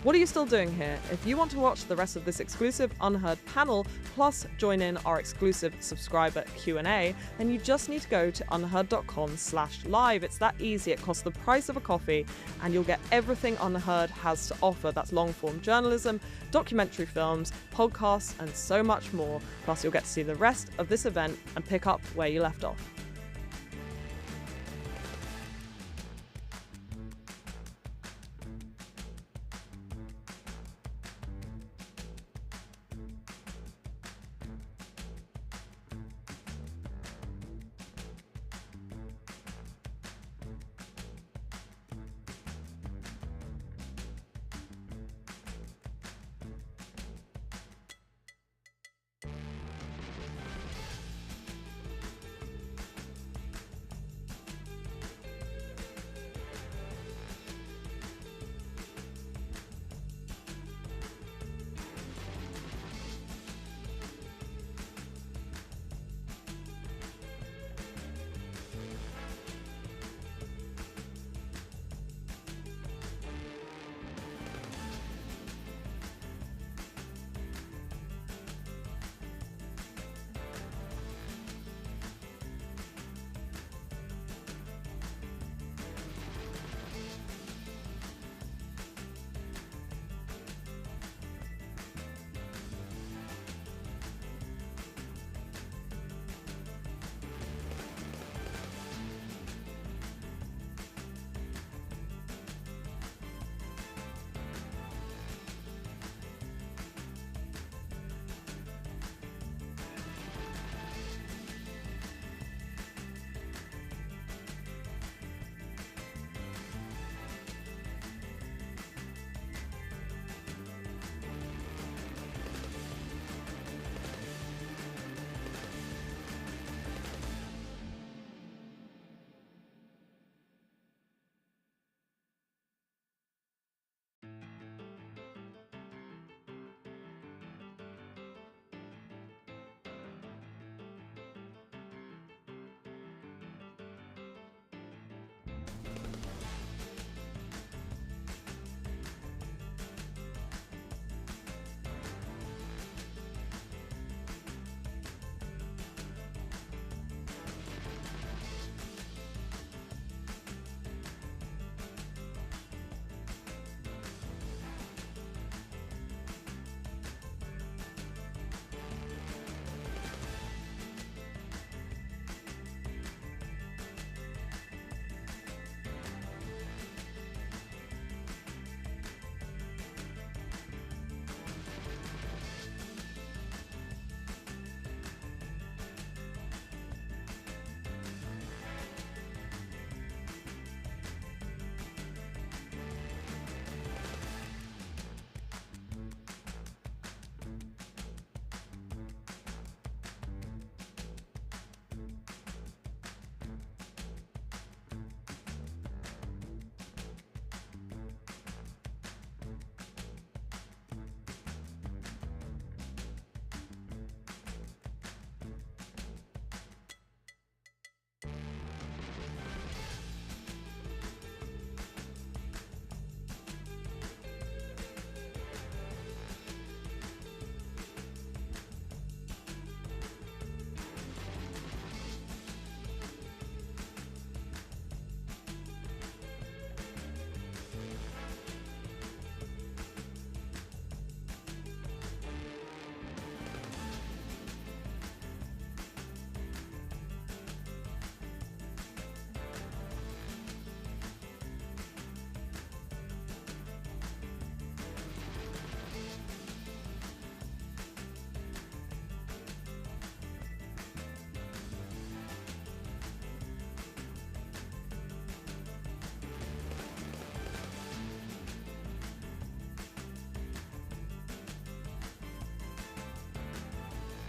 What are you still doing here? If you want to watch the rest of this exclusive UnHerd panel, plus join in our exclusive subscriber Q&A, then you just need to go to unherd.com/live. It's that easy. It costs the price of a coffee, and you'll get everything UnHerd has to offer. That's long-form journalism, documentary films, podcasts, and so much more. Plus, you'll get to see the rest of this event and pick up where you left off.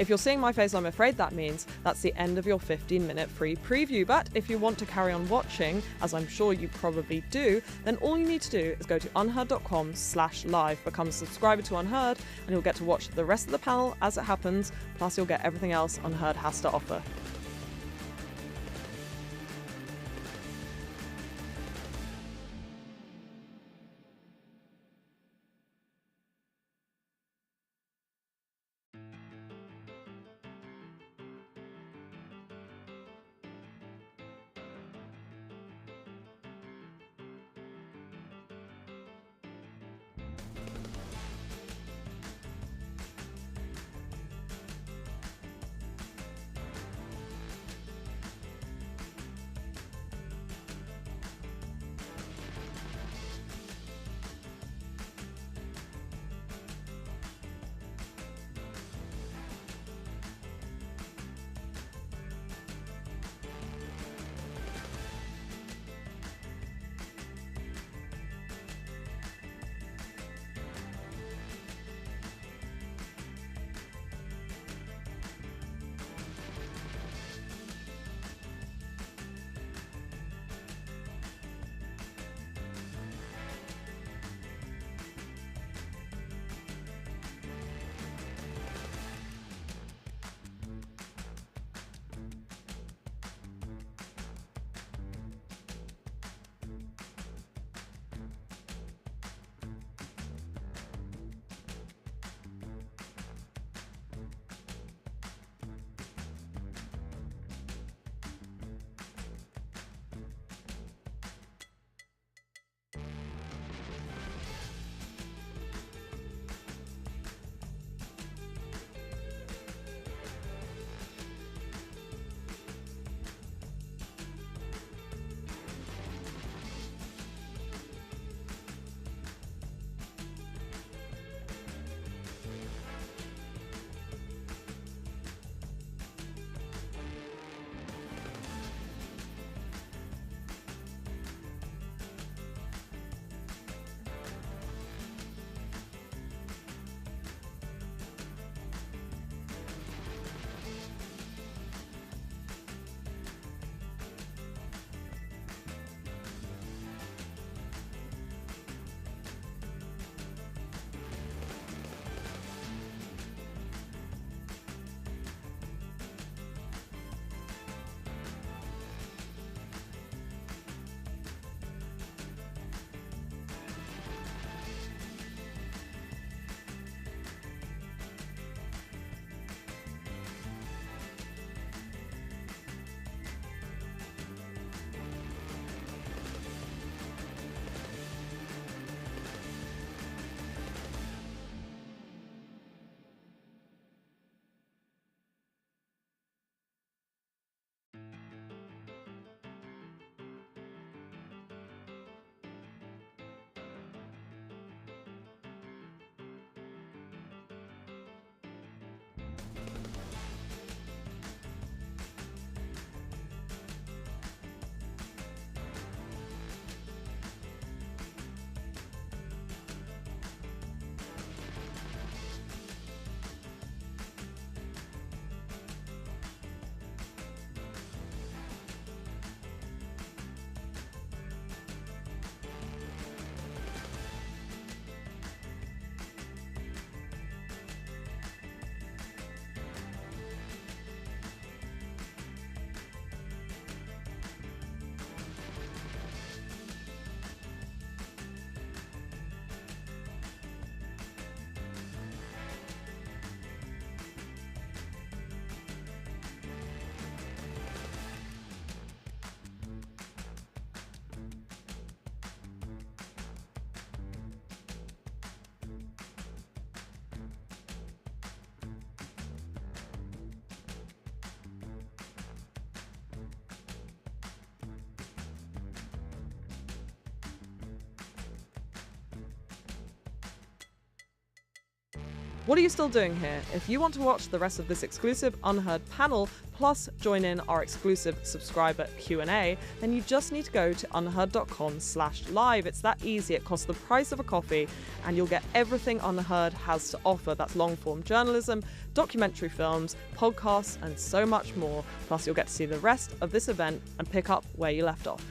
If you're seeing my face, I'm afraid that means that's the end of your 15-minute free preview. But if you want to carry on watching, as I'm sure you probably do, then all you need to do is go to unherd.com/live, become a subscriber to UnHerd, and you'll get to watch the rest of the panel as it happens, plus you'll get everything else UnHerd has to offer. What are you still doing here? If you want to watch the rest of this exclusive UnHerd panel, plus join in our exclusive subscriber Q&A, then you just need to go to unherd.com/live. It's that easy. It costs the price of a coffee, and you'll get everything UnHerd has to offer. That's long-form journalism, documentary films, podcasts, and so much more. Plus, you'll get to see the rest of this event and pick up where you left off.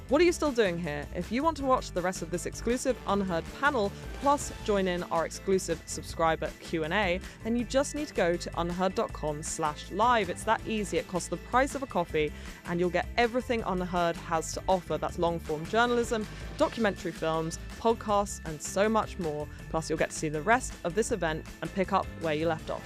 What are you still doing here? If you want to watch the rest of this exclusive UnHerd panel, plus join in our exclusive subscriber Q&A, then you just need to go to unheard.com/live. It's that easy. It costs the price of a coffee, and you'll get everything UnHerd has to offer. That's long-form journalism, documentary films, podcasts, and so much more. Plus, you'll get to see the rest of this event and pick up where you left off.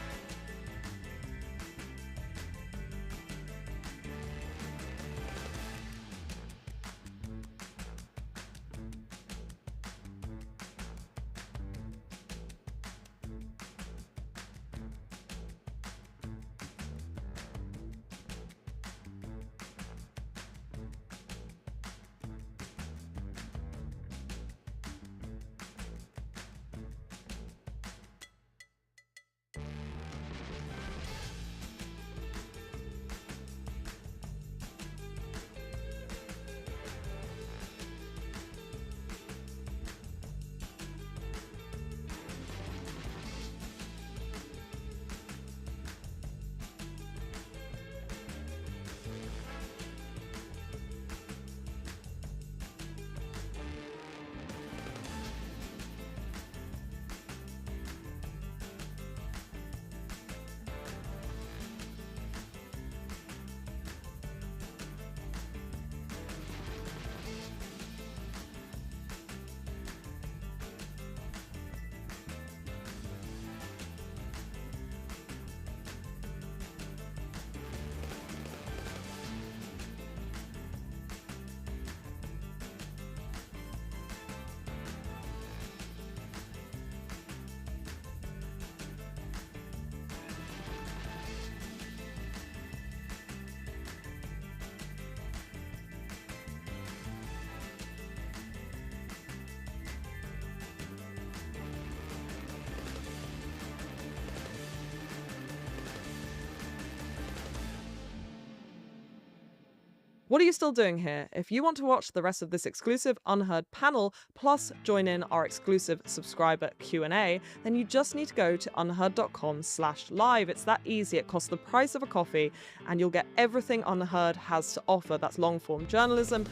What are you still doing here? If you want to watch the rest of this exclusive UnHerd panel, plus join in our exclusive subscriber Q&A, then you just need to go to unheard.com/live. It's that easy. It costs the price of a coffee, and you'll get everything UnHerd has to offer. That's long-form journalism,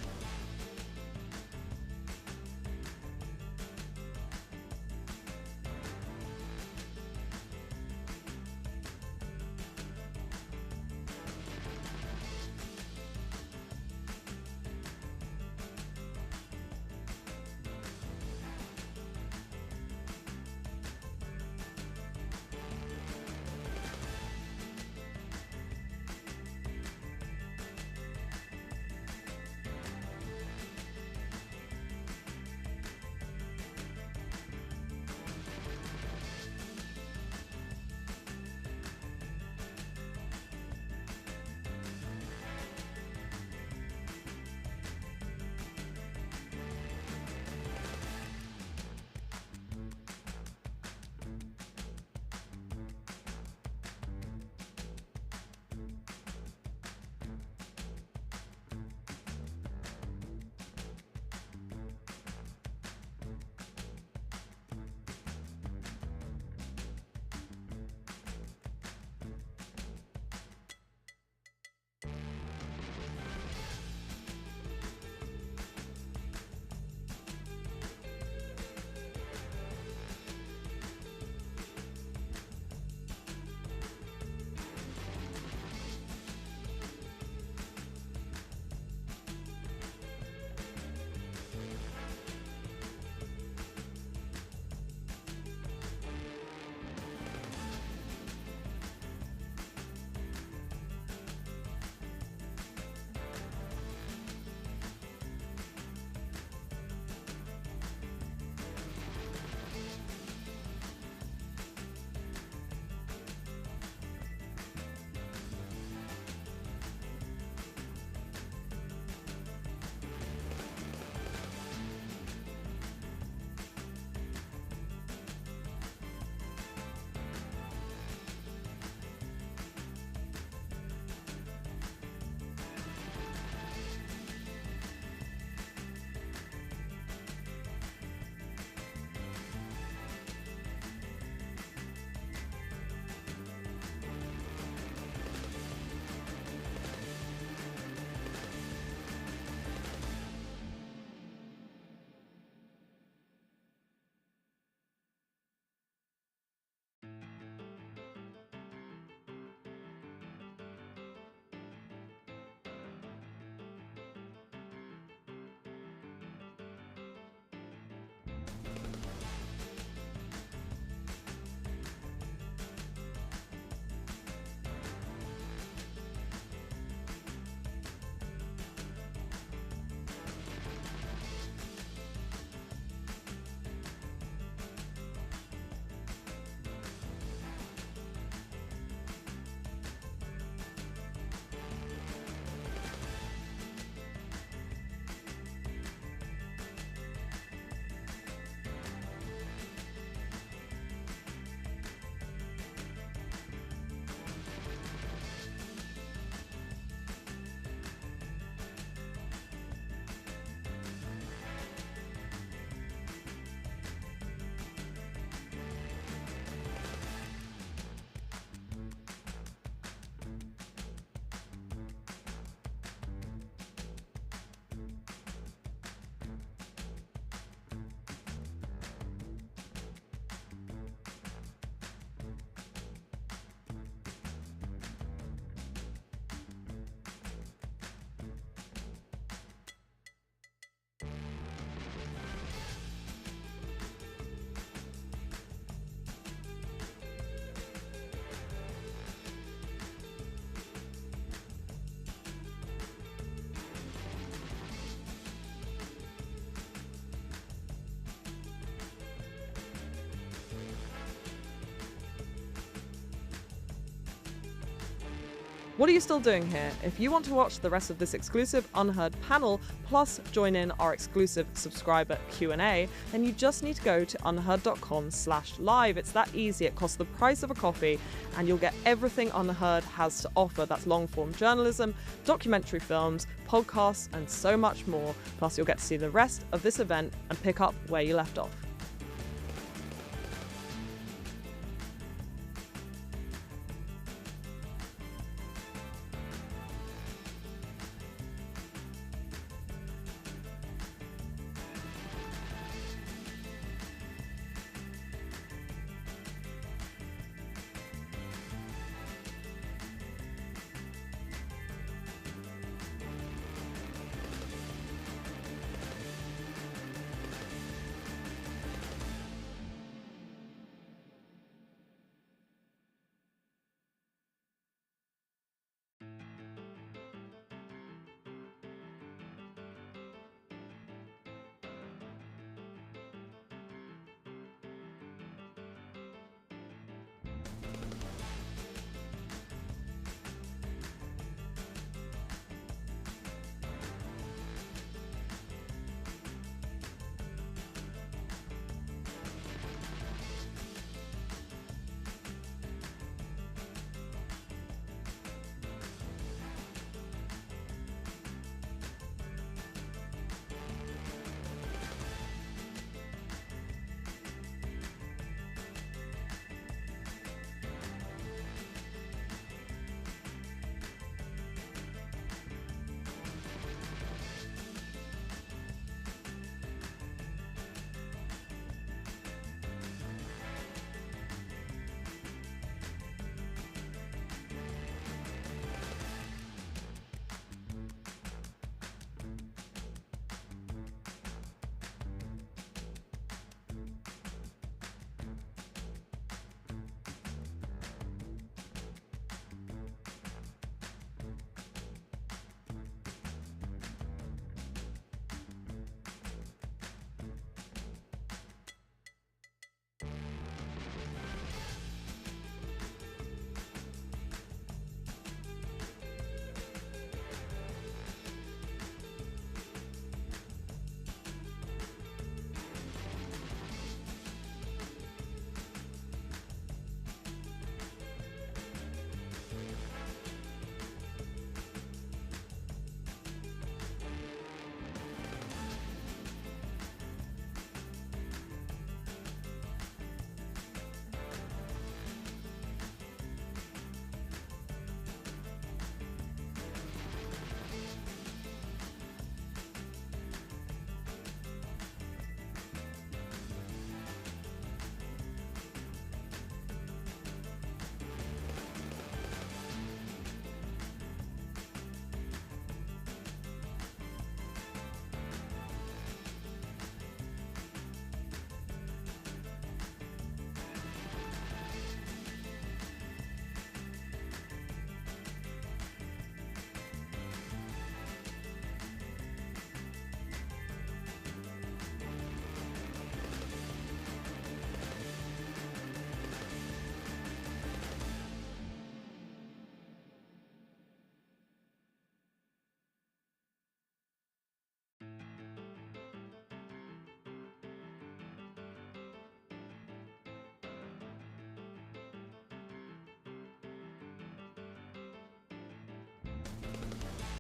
What are you still doing here? If you want to watch the rest of this exclusive UnHerd panel, plus join in our exclusive subscriber Q&A, then you just need to go to unheard.com/live. It's that easy. It costs the price of a coffee, and you'll get everything UnHerd has to offer. That's long-form journalism, documentary films, podcasts, and so much more. Plus, you'll get to see the rest of this event and pick up where you left off.